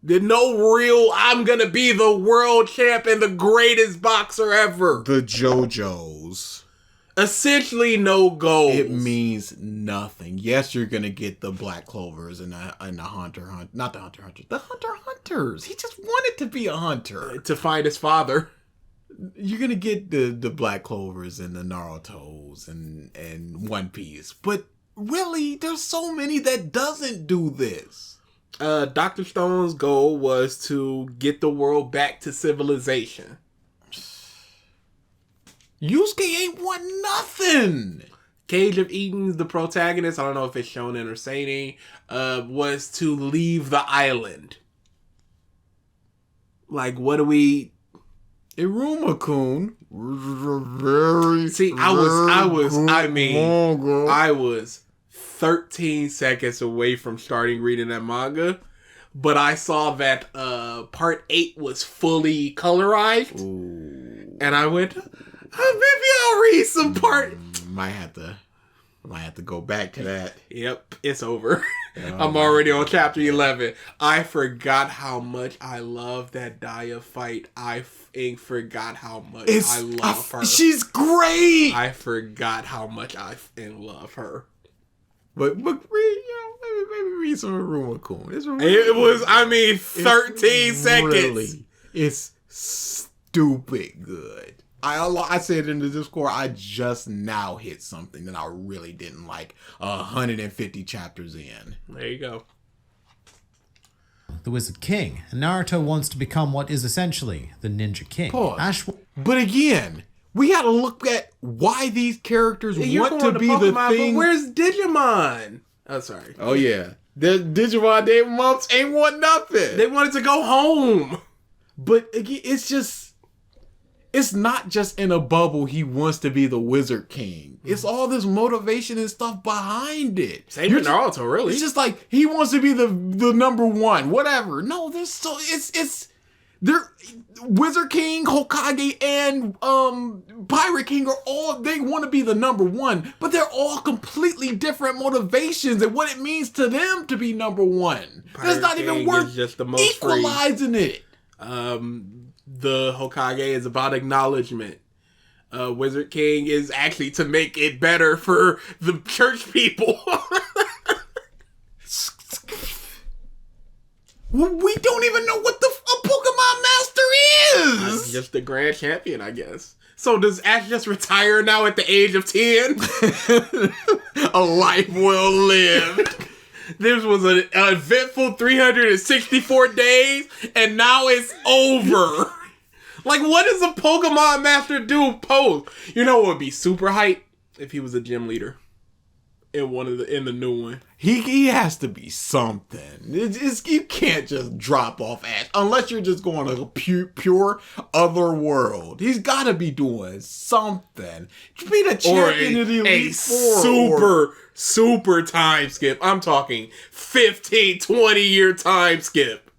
B: There's no real, I'm gonna be the world champ and the greatest boxer ever.
C: The JoJo's.
B: Essentially no goals.
C: It means nothing. Yes, you're gonna get the Black Clovers and the Hunter, the Hunter Hunters. He just wanted to be a hunter.
B: To find his father.
C: you're gonna get the Black Clovers and the Narutos and One Piece, but really, there's so many that doesn't do this.
B: Dr. Stone's goal was to get the world back to civilization.
C: Yusuke ain't won nothing.
B: Cage of Eden's the protagonist, I don't know if it's Shonen or Seinen, was to leave the island. Like, what do we...
C: Iruma-kun.
B: See, I was 13 seconds away from starting reading that manga, but I saw that part 8 was fully colorized. Ooh. And I went, maybe I'll read some part.
C: Might have to go back to that.
B: Yep, it's over. I'm already on chapter 11. I forgot how much I love that Daya fight. I forgot how much I love her.
C: She's great.
B: I forgot how much I love her.
C: But read, maybe read some Iruma-kun.
B: It was, 13 seconds.
C: Really, it's stupid good. I said in the Discord, I just now hit something that I really didn't like 150 chapters in.
B: There you go.
D: The Wizard King, and Naruto wants to become what is essentially the Ninja King.
C: Pause. But again, we gotta look at why these characters want to be the thing.
B: But where's Digimon? Oh, sorry.
C: Oh, yeah. The Digimon David Mumps ain't want nothing.
B: They wanted to go home.
C: But again, it's not just in a bubble he wants to be the Wizard King. It's all this motivation and stuff behind it.
B: Same with Naruto, really.
C: It's just like he wants to be the number one, whatever. No, they're Wizard King, Hokage, and Pirate King they want to be the number one, but they're all completely different motivations and what it means to them to be number one. That's not even worth
B: just the most
C: equalizing it.
B: The Hokage is about acknowledgement. Wizard King is actually to make it better for the church people.
C: We don't even know what a Pokemon Master is.
B: I'm just the grand champion, I guess. So does Ash just retire now at the age of 10?
C: A life well lived.
B: This was an eventful 364 days, and now it's over. Like, what does a Pokemon Master do post? You know what would be super hype? If he was a gym leader in the new one.
C: He has to be something. You can't just drop off Ash unless you're just going to a pure other world. He's got to be doing something. Be the champion of the Elite Four.
B: Super time skip. I'm talking 15, 20-year time skip.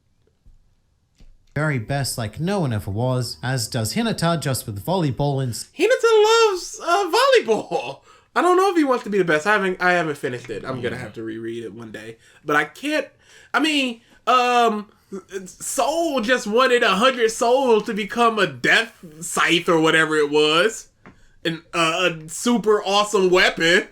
D: Very best like no one ever was, as does Hinata, just with volleyball and...
B: Hinata loves volleyball. I don't know if he wants to be the best. I haven't finished it. I'm gonna have to reread it one day. But I can't. Soul just wanted 100 souls to become a death scythe or whatever it was, and a super awesome weapon.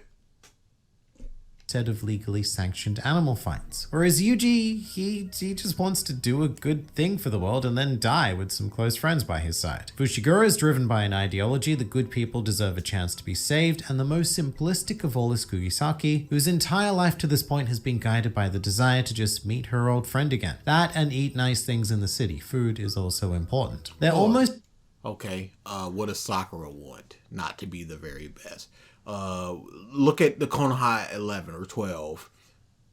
D: Instead of legally sanctioned animal fights. Whereas Yuji, he just wants to do a good thing for the world and then die with some close friends by his side. Fushiguro is driven by an ideology that good people deserve a chance to be saved, and the most simplistic of all is Kugisaki, whose entire life to this point has been guided by the desire to just meet her old friend again. That and eat nice things in the city. Food is also important. They're almost...
C: Okay, what does Sakura want? Not to be the very best. Look at the Konoha 11 or 12.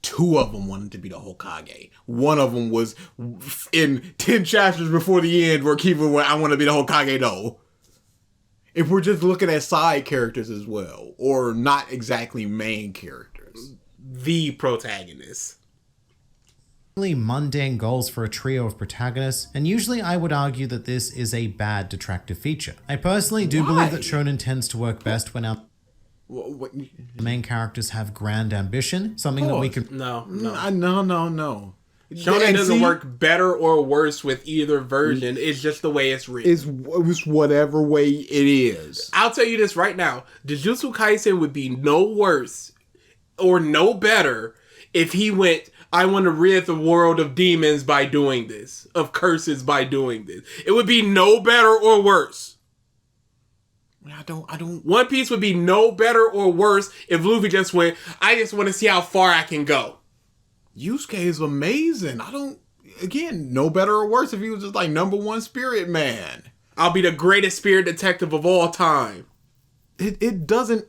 C: 2 of them wanted to be the Hokage. One of them was in 10 chapters before the end where Kiba went, I want to be the Hokage though. If we're just looking at side characters as well, or not exactly main characters.
B: The protagonist.
D: Mundane goals for a trio of protagonists, and usually I would argue that this is a bad detractive feature. I personally do believe that shonen tends to work best when our main characters have grand ambition, something that we could...
B: No.
C: Shonen
B: doesn't work better or worse with either version. It's just the way it's written.
C: It's whatever way it is.
B: I'll tell you this right now. Jujutsu Kaisen would be no worse or no better if he went, I want to rid the world of demons by doing this, of curses by doing this. It would be no better or worse.
C: I don't.
B: One Piece would be no better or worse if Luffy just went, I just want to see how far I can go.
C: Yusuke is amazing. Again, no better or worse if he was just like #1 spirit man.
B: I'll be the greatest spirit detective of all time.
C: It doesn't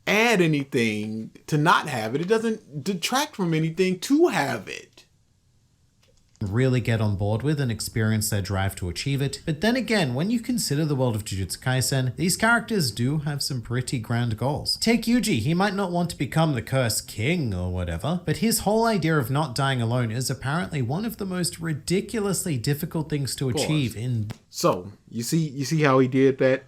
C: add anything to not have it. It doesn't detract from anything to have it.
D: Really get on board with and experience their drive to achieve it. But then again, when you consider the world of Jujutsu Kaisen, these characters do have some pretty grand goals. Take Yuji, he might not want to become the Cursed King or whatever, but his whole idea of not dying alone is apparently one of the most ridiculously difficult things to achieve in...
C: So, you see how he did that?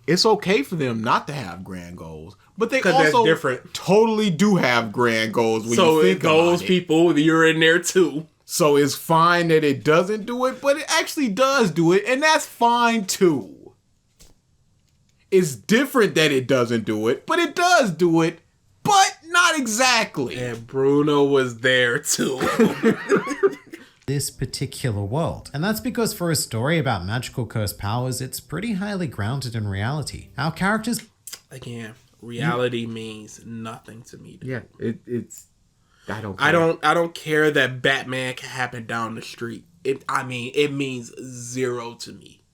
C: It's okay for them not to have grand goals, but they also
B: different.
C: Totally do have grand goals when you think about it.
B: So those people, you're in there too.
C: So it's fine that it doesn't do it, but it actually does do it, and that's fine too. It's different that it doesn't do it, but it does do it, but not exactly.
B: And Bruno was there too.
D: This particular world. And that's because for a story about magical cursed powers, it's pretty highly grounded in reality. Our characters...
B: Again, reality means nothing to me.
C: Yeah, it's... I
B: don't care that Batman can happen down the street. It means zero to me.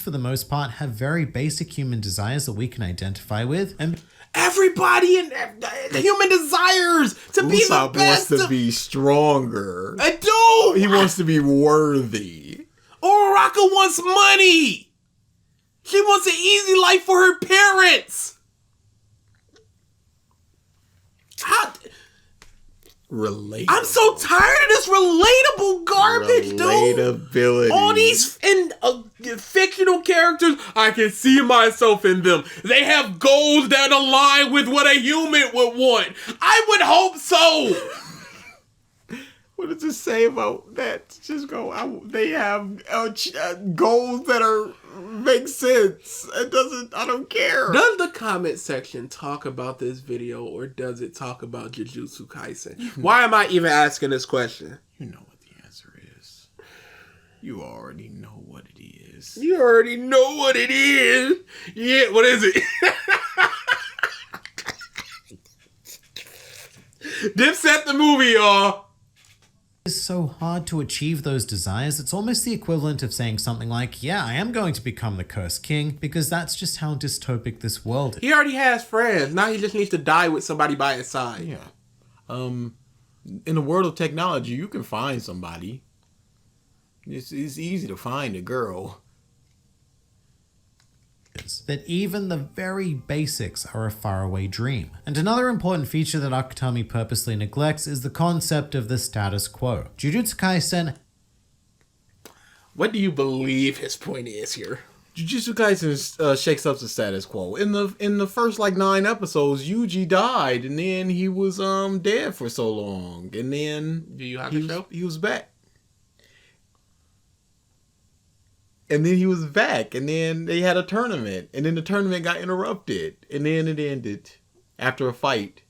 D: For the most part, have very basic human desires that we can identify with, and
B: everybody in human desires to be the best.
C: Wants to be stronger.
B: I do.
C: He wants to be worthy.
B: Uraraka wants money. She wants an easy life for her parents.
C: Relatable.
B: I'm so tired of this relatable garbage, dude.
C: Relatability.
B: All these fictional characters, I can see myself in them. They have goals that align with what a human would want. I would hope so.
C: What does it say about that? Just go. They have goals that make sense. It doesn't. I don't care.
B: Does the comment section talk about this video, or does it talk about Jujutsu Kaisen? Why am I even asking this question?
C: You know what the answer is. You already know what it is.
B: You already know what it is. Yeah. What is it? Dipset the movie, y'all.
D: It's so hard to achieve those desires. It's almost the equivalent of saying something like, yeah, I am going to become the Cursed King, because that's just how dystopic this world is.
B: He already has friends. Now he just needs to die with somebody by his side.
C: Yeah. In the world of technology, you can find somebody. It's easy to find a girl.
D: That even the very basics are a faraway dream. And another important feature that Akutami purposely neglects is the concept of the status quo. Jujutsu Kaisen...
B: What do you believe his point is here?
C: Jujutsu Kaisen shakes up the status quo. In the first 9 episodes, Yuji died, and then he was dead for so long, and then he was back. And then he was back, and then they had a tournament, and then the tournament got interrupted, and then it ended after a fight.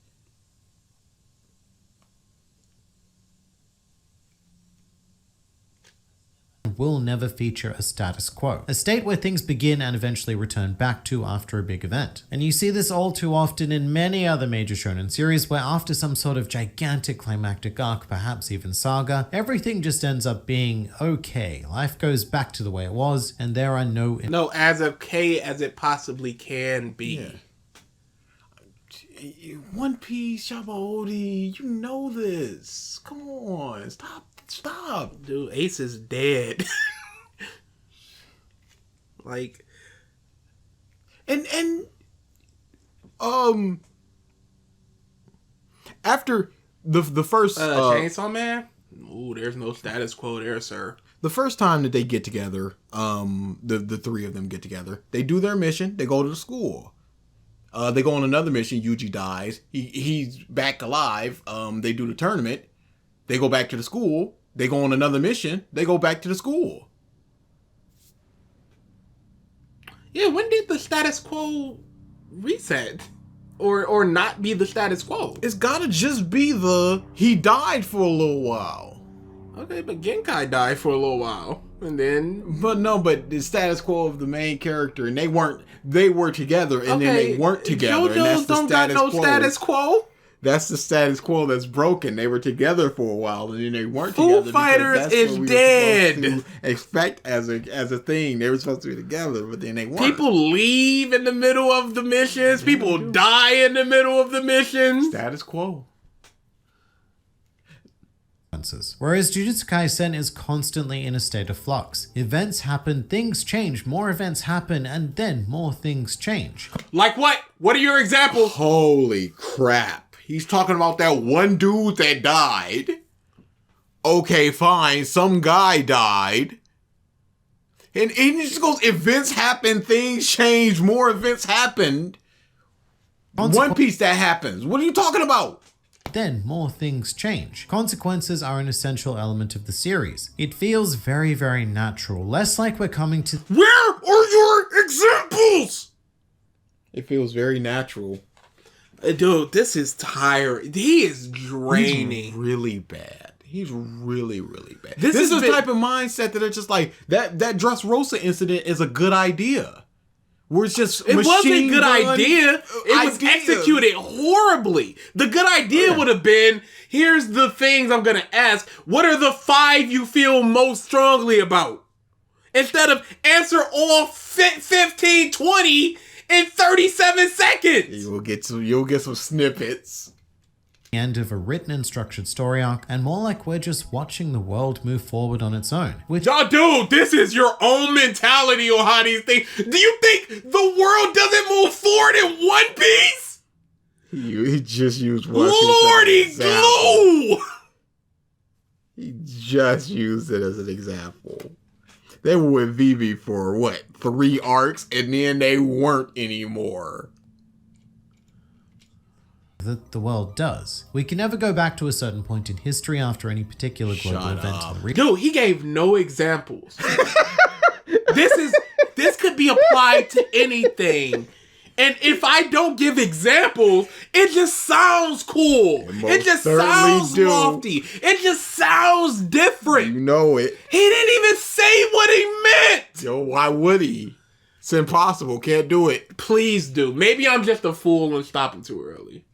D: Will never feature a status quo, a state where things begin and eventually return back to after a big event. And you see this all too often in many other major shonen series where after some sort of gigantic climactic arc, perhaps even saga, everything just ends up being okay. Life goes back to the way it was, and there are
B: as okay as it possibly can be.
C: Yeah. One Piece, Shabaodi, you know this. Come on, stop.
B: Dude, Ace is dead.
C: After the first
B: Chainsaw Man? Ooh, there's no status quo there, sir.
C: The first time that they get together, the three of them get together, they do their mission, they go to the school. They go on another mission, Yuji dies, he's back alive, they do the tournament, they go back to the school, they go on another mission, they go back to the school.
B: Yeah, when did the status quo reset? Or not be the status quo?
C: It's gotta just be he died for a little while.
B: Okay, but Genkai died for a little while, and then.
C: But the status quo of the main character, and they were together, and then they weren't together, and that's the status quo. That's the status quo that's broken. They were together for a while, and then they weren't together.
B: Foo Fighters is dead.
C: Expect as a thing, they were supposed to be together, but then they weren't.
B: People leave in the middle of the missions. People die in the middle of the missions.
C: Status quo.
D: Whereas Jujutsu Kaisen is constantly in a state of flux. Events happen, things change, more events happen, and then more things change.
B: Like what? What are your examples?
C: Holy crap. He's talking about that one dude that died. Okay, fine. Some guy died. And he just goes, events happen, things change, more events happened. One Piece that happens. What are you talking about?
D: Then more things change. Consequences are an essential element of the series. It feels very, very natural, less like we're coming to...
B: Where are your examples?
C: It feels very natural.
B: Dude, this is tiring. He is draining.
C: He's really bad. He's really, really bad. This is the type of mindset that are just like, that Dressrosa incident is a good idea. Where it's just
B: it wasn't a good idea. It was executed horribly. The good idea would have been, here's the things I'm going to ask. What are the 5 you feel most strongly about? Instead of answer all 15, 20 in 37 seconds.
C: You'll get some snippets.
D: End of a written and structured story arc, and more like we're just watching the world move forward on its own.
B: Dude, this is your own mentality on how these things... Do you think the world doesn't move forward in One Piece?
C: He just used One
B: Piece. Lordy glue!
C: He just used it as an example. They were with Vivi for, 3 arcs, and then they weren't anymore.
D: That the world does. We can never go back to a certain point in history after any particular global event.
B: Dude, he gave no examples. This could be applied to anything. And if I don't give examples, it just sounds cool. It just sounds lofty. It just sounds different.
C: You know it.
B: He didn't even say what he meant.
C: Yo, why would he? It's impossible. Can't do it.
B: Please do. Maybe I'm just a fool and stopping too early.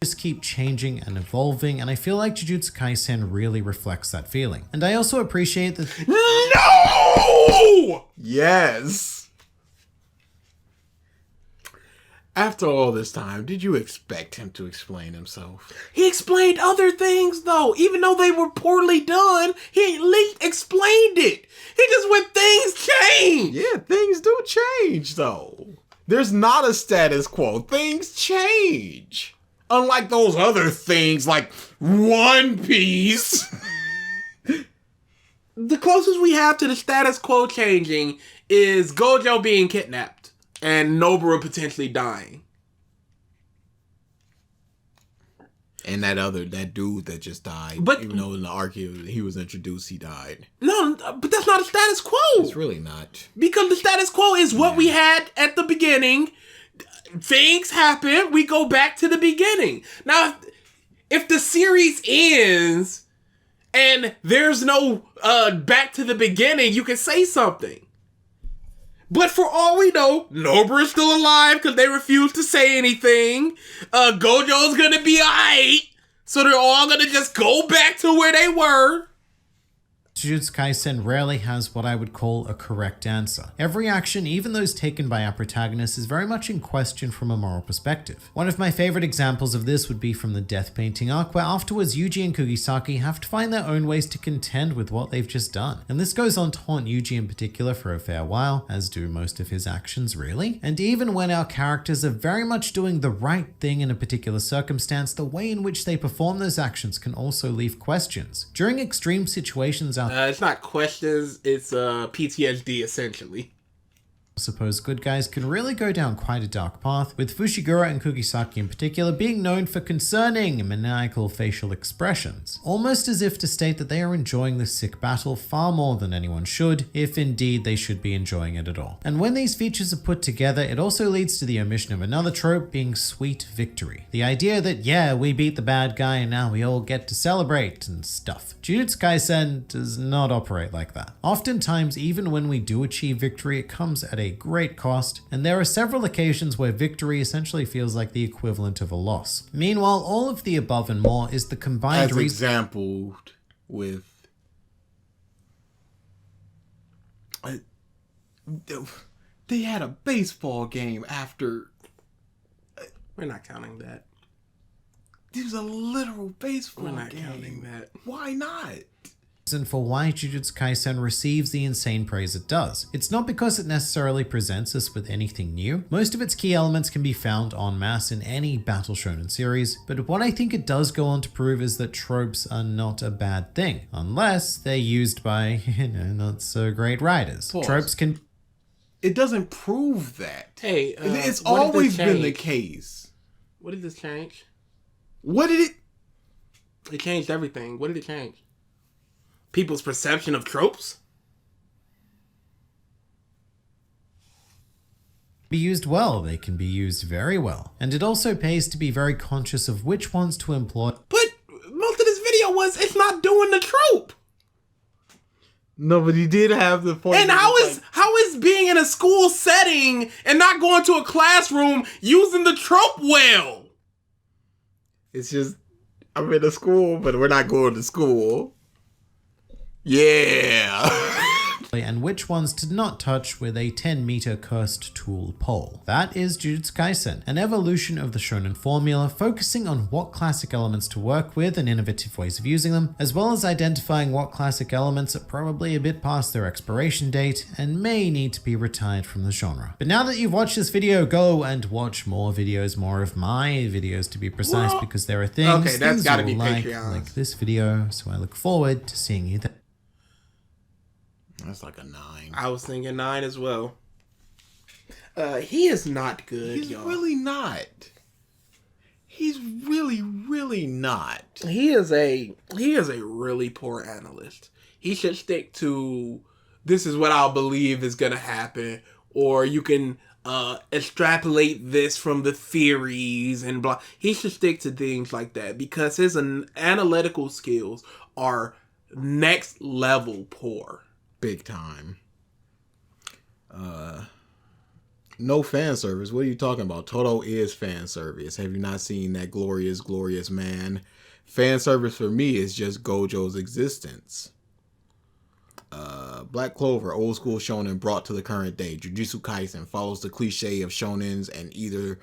D: Just keep changing and evolving, and I feel like Jujutsu Kaisen really reflects that feeling. And I also appreciate that...
B: No!
C: Yes! After all this time, did you expect him to explain himself?
B: He explained other things, though. Even though they were poorly done, he at least explained it. He just went, things change!
C: Yeah, things do change, though. There's not a status quo. Things change. Unlike those other things like One Piece.
B: The closest we have to the status quo changing is Gojo being kidnapped and Noboru potentially dying.
C: And that dude that just died. But even though in the arc he was introduced, he died.
B: No, but that's not a status quo.
C: It's really not.
B: Because the status quo is what we had at the beginning. Things happen, we go back to the beginning. Now, if the series ends and there's no back to the beginning, you can say something. But for all we know, Noboru is still alive because they refuse to say anything. Gojo's gonna be alright, so they're all gonna just go back to where they were.
D: Jujutsu Kaisen rarely has what I would call a correct answer. Every action, even those taken by our protagonist, is very much in question from a moral perspective. One of my favorite examples of this would be from the death painting arc, where afterwards Yuji and Kugisaki have to find their own ways to contend with what they've just done. And this goes on to haunt Yuji in particular for a fair while, as do most of his actions really. And even when our characters are very much doing the right thing in a particular circumstance, the way in which they perform those actions can also leave questions. During extreme situations,
B: it's not questions, it's PTSD essentially.
D: suppose good guys can really go down quite a dark path, with Fushiguro and Kugisaki in particular being known for concerning maniacal facial expressions, almost as if to state that they are enjoying the sick battle far more than anyone should, if indeed they should be enjoying it at all. And when these features are put together, it also leads to the omission of another trope being sweet victory. The idea that, yeah, we beat the bad guy and now we all get to celebrate and stuff. Jujutsu Kaisen does not operate like that. Oftentimes, even when we do achieve victory, it comes at a great cost, and there are several occasions where victory essentially feels like the equivalent of a loss. Meanwhile, all of the above and more is the combined
C: As exampled with they had a baseball game after.
B: We're not counting that.
C: There's a literal baseball game.
B: We're not counting that.
C: Why not?
D: And for why Jujutsu Kaisen receives the insane praise it does. It's not because it necessarily presents us with anything new. Most of its key elements can be found en masse in any battle shonen series, but what I think it does go on to prove is that tropes are not a bad thing, unless they're used by, not so great writers.
C: Pause.
D: Tropes can...
C: It doesn't prove that.
B: Hey,
C: it's always been the case.
B: What did this change?
C: What did it...
B: It changed everything. What did it change? People's perception of tropes?
D: Be used well, they can be used very well. And it also pays to be very conscious of which ones to employ.
B: But most of this video was, it's not doing the trope.
C: No, but he did have the point.
B: And how is being in a school setting and not going to a classroom using the trope well?
C: It's just, I'm in a school, but we're not going to school. Yeah.
D: And which ones to not touch with a 10-meter cursed tool pole. That is Jujutsu Kaisen, an evolution of the shonen formula focusing on what classic elements to work with and innovative ways of using them, as well as identifying what classic elements are probably a bit past their expiration date and may need to be retired from the genre. But now that you've watched this video, go and watch more videos, more of my videos to be precise, because there are things
B: gotta be
D: like this video, so I look forward to seeing you there.
C: That's like a 9.
B: I was thinking 9 as well. He is not good,
C: He's
B: y'all.
C: really not. He's really, really not.
B: He is a really poor analyst. He should stick to, this is what I'll believe is gonna happen, or you can extrapolate this from the theories and blah. He should stick to things like that because his analytical skills are next level poor.
C: Big time. No fan service. What are you talking about? Toto is fan service. Have you not seen that glorious, glorious man? Fan service for me is just Gojo's existence. Black Clover, old school shonen brought to the current day. Jujutsu Kaisen follows the cliche of shonens and either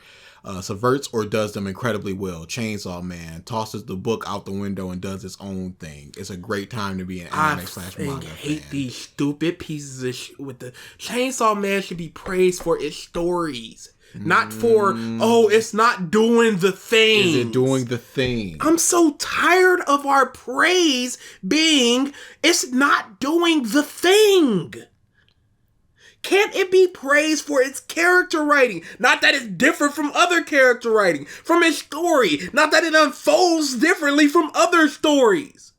C: subverts or does them incredibly well. Chainsaw Man tosses the book out the window and does its own thing. It's a great time to be an anime/manga
B: I hate
C: fan.
B: these stupid pieces of shit with the Chainsaw Man should be praised for its stories. Not for, it's not doing the thing.
C: Is it doing the thing?
B: I'm so tired of our praise being, it's not doing the thing. Can't it be praised for its character writing? Not that it's different from other character writing. From its story. Not that it unfolds differently from other stories.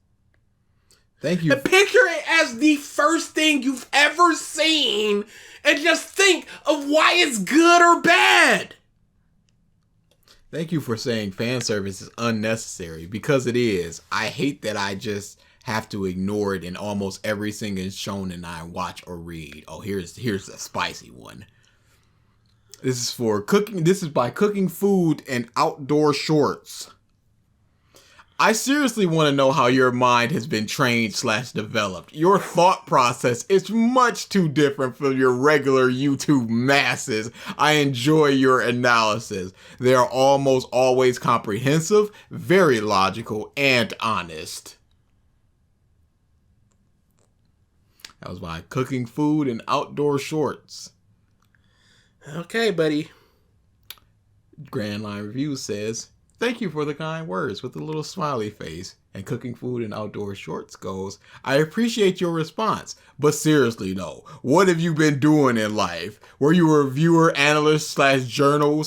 C: Thank you.
B: And picture it as the first thing you've ever seen and just think of why it's good or bad.
C: Thank you for saying fan service is unnecessary, because it is. I hate that I just have to ignore it in almost every single shonen I watch or read. Oh, here's a spicy one. This is for cooking. This is by Cooking Food and Outdoor Shorts. I seriously want to know how your mind has been trained/developed. Your thought process is much too different from your regular YouTube masses. I enjoy your analysis. They are almost always comprehensive, very logical, and honest. That was by Cooking Food and Outdoor Shorts.
B: Okay, buddy.
C: Grand Line Review says, Thank you for the kind words with a little smiley face. And cooking food in outdoor shorts goes, I appreciate your response. But seriously though, what have you been doing in life? Were you a reviewer, analyst, /journal,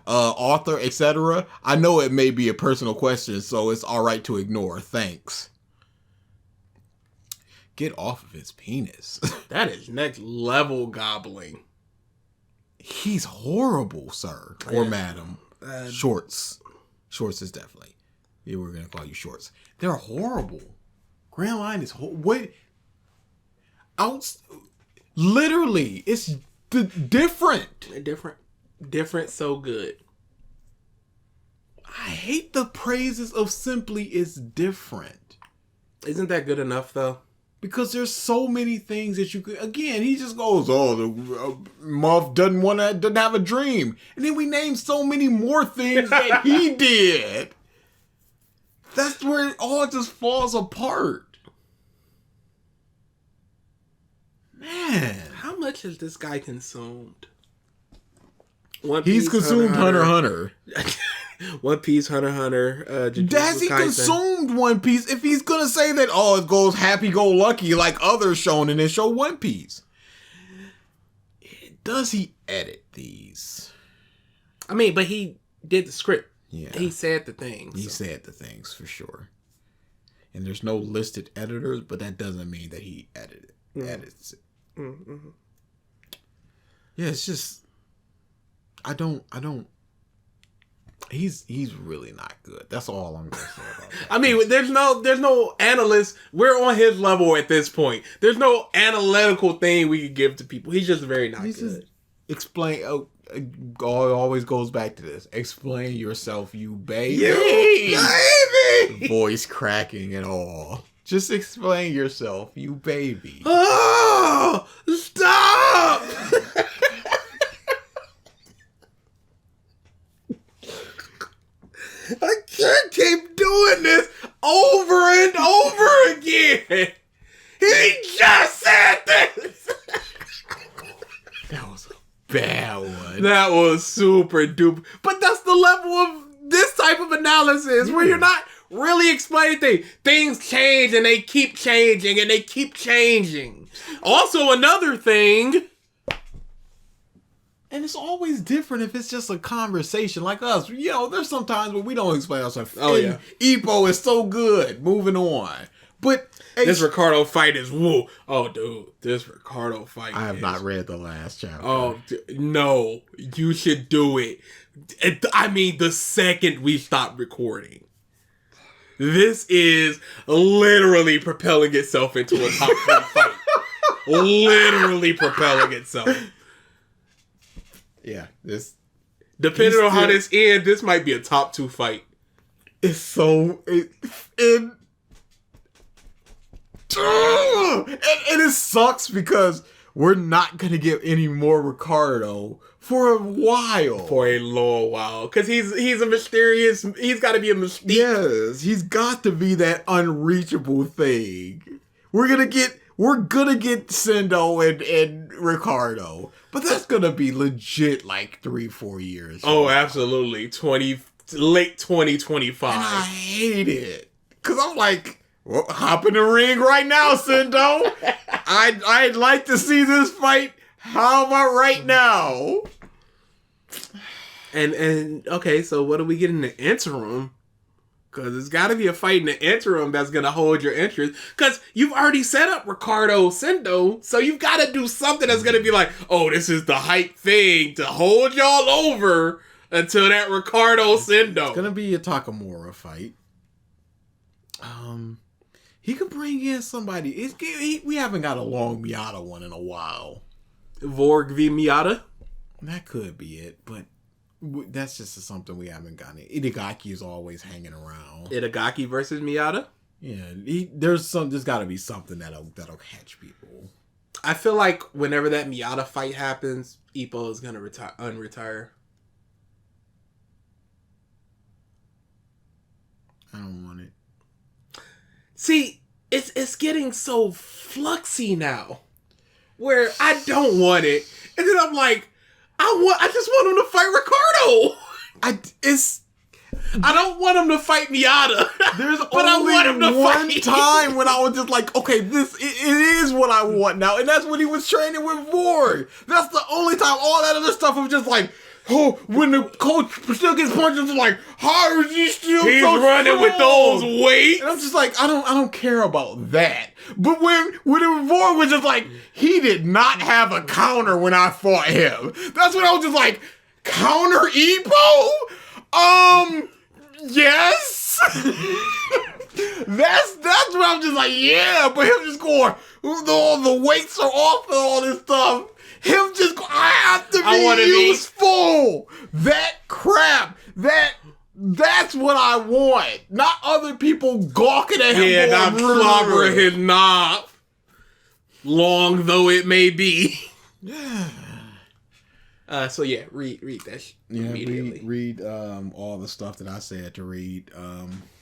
C: /author, etc.? I know it may be a personal question, so it's alright to ignore. Thanks. Get off of his penis.
B: That is next level gobbling.
C: He's horrible, sir. Or madam. Shorts. Shorts is definitely. Yeah, we're going to call you Shorts. They're horrible. Grand Line is what? Literally, it's different.
B: Different, so good.
C: I hate the praises of simply it's different.
B: Isn't that good enough, though?
C: Because there's so many things that you could... Again, he just goes, oh, the moth doesn't have a dream. And then we name so many more things that he did. That's where it all just falls apart. Man.
B: How much has this guy consumed?
C: He's consumed Hunter x Hunter.
B: One Piece, Hunter x Hunter.
C: Has he consumed One Piece? If he's going to say that, oh, it goes happy-go-lucky like others shonen and show One Piece. Does he edit these?
B: I mean, but he did the script.
C: Yeah.
B: He said the things.
C: He said the things for sure. And there's no listed editors, but that doesn't mean that he edits it.
B: Mm-hmm.
C: Yeah, it's just I don't he's really not good. That's all I'm gonna say about that.
B: I mean, there's no analyst. We're on his level at this point. There's no analytical thing we could give to people. He's just very not good.
C: Just explain. It always goes back to this. Explain yourself, you baby.
B: You baby.
C: Voice cracking and all. Just explain yourself, you baby.
B: Oh, stop! I can't keep doing this over and over again. He just said this.
C: That was a bad one.
B: That was super duper. But that's the level of this type of analysis where you're not really explaining things. Things change and they keep changing and they keep changing. Also, another thing.
C: And it's always different if it's just a conversation like us. You know, there's some times where we don't explain ourselves.
B: Oh, yeah.
C: Ippo is so good. Moving on. But
B: this Ricardo fight is woo. Oh, dude. This Ricardo fight
C: I have not read the last chapter.
B: Oh, no. You should do it. I mean, the second we stop recording. This is literally propelling itself into a top 3 fight. Literally propelling itself.
C: Yeah, this...
B: Depending on how this ends, this might be a top 2 fight.
C: It's so... And it sucks because we're not going to get any more Ricardo for a while.
B: For a long while. Because he's a mysterious... He's got to be a mystique.
C: Yes, he's got to be that unreachable thing. We're going to get Sendo and Ricardo. But that's going to be legit like 3-4 years.
B: Oh, absolutely. Late 2025.
C: And I hate it. Because I'm like, well, hop in the ring right now, Sendo. I'd like to see this fight. How about right now?
B: And okay, so what do we get in the interim? Because there's got to be a fight in the interim that's going to hold your interest. Because you've already set up Ricardo Sendo. So you've got to do something that's going to be like, oh, this is the hype thing to hold y'all over until that Ricardo Sendo.
C: It's going to be a Takamura fight. He could bring in somebody. We haven't got a long Miata one in a while.
B: Vorg v Miata?
C: That could be it, but that's just something we haven't gotten. Itagaki is always hanging around.
B: Itagaki versus Miata?
C: Yeah, there's got to be something that'll catch people.
B: I feel like whenever that Miata fight happens, Ippo is gonna unretire.
C: I don't want it.
B: See, it's getting so fluxy now, where I don't want it, and then I'm like, I just want him to fight Ricardo. I don't want him to fight Miata.
C: There's
B: but
C: only
B: I want him to
C: one
B: fight.
C: time when I was just like, okay, it is what I want now. And that's when he was training with Vorg. That's the only time. All that other stuff was just like, oh, when the coach still gets punched, it's like, how is he still
B: He's
C: so
B: running
C: strong?
B: with those weights.
C: And I'm just like, I don't care about that. But when Vorg was just like, he did not have a counter when I fought him. That's when I was just like, counter Ippo? Yes. that's what I'm just like, yeah. But him just going, all the weights are off and all this stuff. Him just go, I have to be useful. That crap. That's what I want. Not other people gawking at him.
B: Yeah, not clobbering his knob. Long though it may be.
C: Yeah.
B: So yeah, read that immediately.
C: Read all the stuff that I said to read.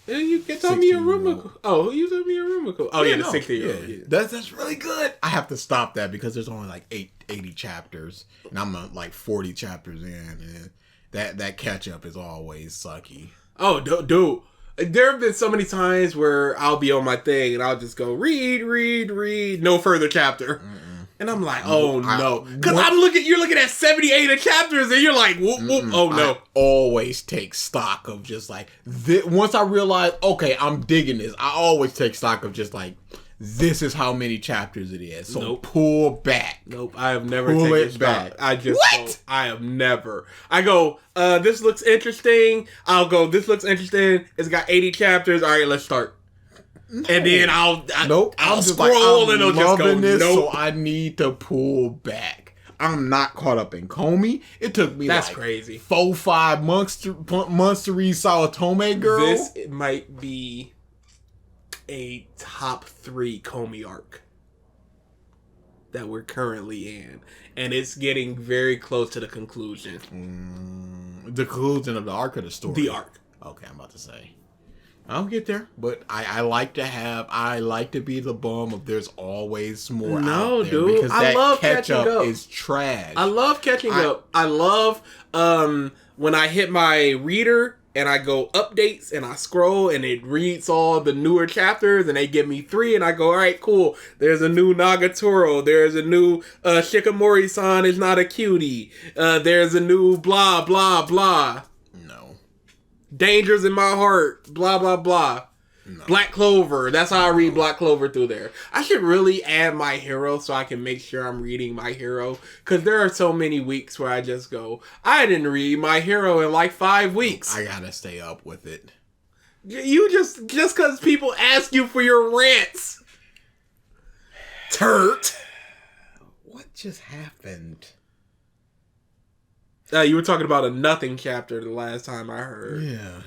B: You can tell me a Rumiko. Oh, you told me a Rumiko. Oh yeah, the 60-year-old.
C: Yeah. That's really good. I have to stop that because there's only like 80 chapters, and I'm like 40 chapters in, and that catch up is always sucky.
B: Oh, dude. There have been so many times where I'll be on my thing and I'll just go read, no further chapter. Mm-mm. And I'm like, oh no. Because you're looking at 78 chapters and you're like, whoop, whoop, oh no.
C: I always take stock of just like, once I realize, okay, I'm digging this, I always take stock of just like, this is how many chapters it is. So pull back.
B: Nope, I have never taken it back. I just go, I have never. I go, this looks interesting. I'll go, this looks interesting. It's got 80 chapters. All right, let's start. No. And then I'll scroll and it'll just go,
C: this, so I need to pull back. I'm not caught up in Komi. It took me
B: crazy
C: 4-5 months to read Sawatome Girl.
B: This might be a top 3 Komi arc that we're currently in, and it's getting very close to the conclusion.
C: The conclusion of the arc or the story?
B: The arc.
C: Okay, I'm about to say. I'll get there, but I like to be the bum of there's always more out there.
B: Dude,
C: because
B: I love
C: catch up
B: up.
C: is trash.
B: I love catching up. I love when I hit my reader and I go updates and I scroll and it reads all the newer chapters and they give me 3 and I go, all right, cool. There's a new Nagatoro. There's a new Shikamori-san is not a cutie. There's a new blah, blah, blah. Dangers in my heart, blah, blah, blah. No. Black Clover. That's how I read Black Clover through there. I should really add My Hero so I can make sure I'm reading My Hero. Because there are so many weeks where I just go, I didn't read My Hero in like 5 weeks.
C: I gotta stay up with it.
B: You just because people ask you for your rants. Turt.
C: What just happened?
B: You were talking about a nothing chapter the last time I heard.
C: Yeah.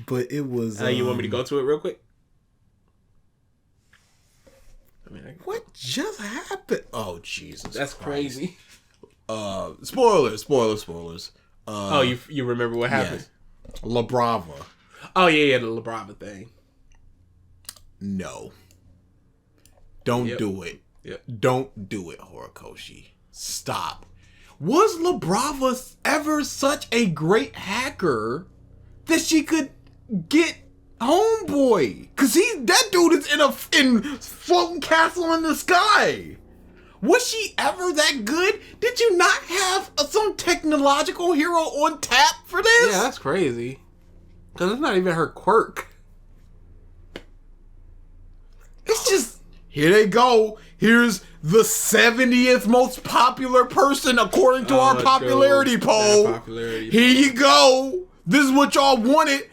C: But it was...
B: you want me to go to it real quick?
C: What just happened? Oh, Jesus
B: That's
C: Christ.
B: crazy.
C: Spoilers.
B: You remember what happened?
C: Yeah. La Brava.
B: Oh, yeah, the La Brava thing.
C: No. Don't do it.
B: Yep.
C: Don't do it, Horikoshi. Stop. Was La Brava ever such a great hacker that she could get Homeboy? Cause that dude is in floating castle in the sky. Was she ever that good? Did you not have some technological hero on tap for this?
B: Yeah, that's crazy. Cause it's not even her quirk.
C: It's just, here they go. Here's the 70th most popular person according to our popularity poll. Here you go. This is what y'all wanted.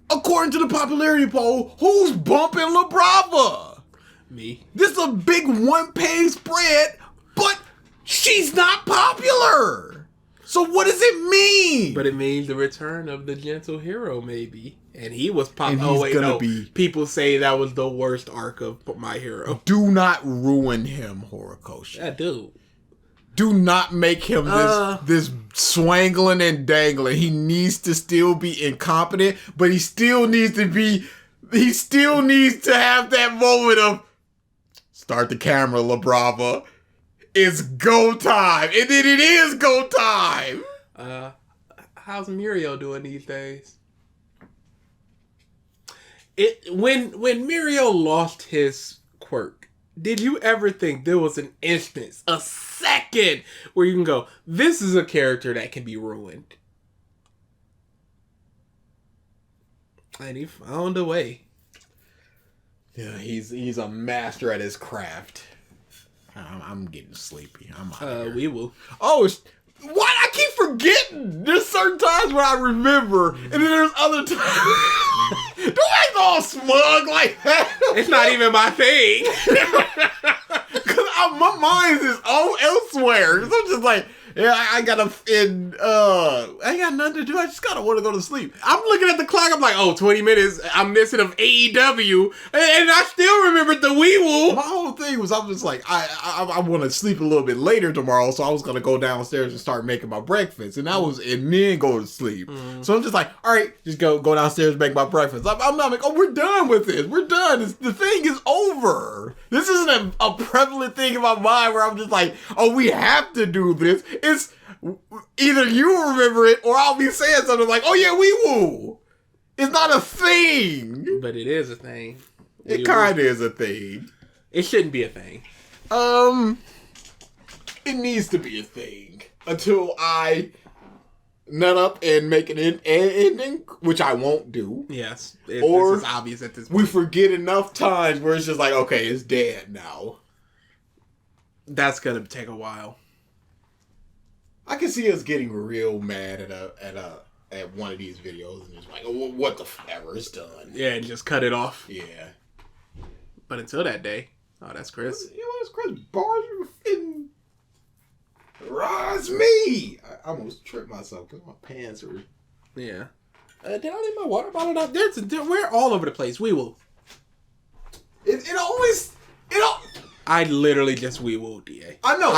C: According to the popularity poll, who's bumping La Brava?
B: Me.
C: This is a big 1-page spread, but she's not popular. So what does it mean?
B: But it means the return of the gentle hero, maybe. And he was popular. People say that was the worst arc of My Hero.
C: Do not ruin him, Horikoshi.
B: I do.
C: Do not make him this swangling and dangling. He needs to still be incompetent, but he still needs to have that moment of start the camera, La Brava. It's go time. And then it is go time.
B: How's Muriel doing these days? When Muriel lost his quirk, did you ever think there was an instance, a second, where you can go, this is a character that can be ruined? And he found a way.
C: Yeah, he's a master at his craft. I'm getting sleepy. I'm out of here.
B: We will.
C: Oh, why I keep forgetting? There's certain times when I remember, and then there's other times. Don't act all smug like that.
B: It's not even my thing.
C: Because my mind is all elsewhere. So I'm just like, yeah, I gotta, I ain't got nothing to do. I just gotta want to go to sleep.
B: I'm looking at the clock. I'm like, 20 minutes. I'm missing of AEW. And I still remembered the Weewoo.
C: My whole thing was, I'm just like, I want to sleep a little bit later tomorrow. So I was going to go downstairs and start making my breakfast. And and then go to sleep. So I'm just like, all right, just go downstairs and make my breakfast. I'm not like, we're done with this. We're done. The thing is over. This isn't a prevalent thing in my mind where I'm just like, we have to do this. It's either you remember it or I'll be saying something like, Weewoo. It's not a thing.
B: But it is a thing.
C: It kind of is a thing.
B: It shouldn't be a thing.
C: It needs to be a thing until I nut up and make an ending, which I won't do.
B: Yes.
C: Or
B: this is obvious at this point.
C: We forget enough times where it's just like, okay, it's dead now.
B: That's going to take a while.
C: I can see us getting real mad at one of these videos and just like, what the ever, it's done.
B: Yeah, and just cut it off.
C: Yeah.
B: But until that day, that's Chris.
C: It's Chris bars and rise me. I almost tripped myself because my pants were.
B: Yeah. Did I leave my water bottle out? We're all over the place. We will.
C: It always.
B: I literally just Weewoo, DA.
C: I know.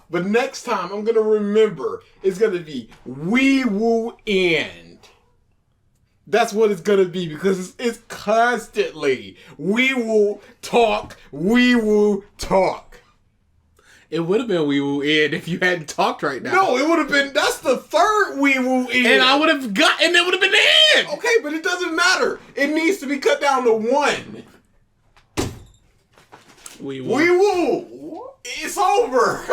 C: But next time I'm gonna remember it's gonna be Weewoo end. That's what it's gonna be because it's constantly Weewoo talk.
B: It would have been Weewoo end if you hadn't talked right now.
C: No, it would have been. That's the third Weewoo end,
B: and I would have and it would have been the end.
C: Okay, but it doesn't matter. It needs to be cut down to one.
B: Weewoo.
C: Weewoo. It's over.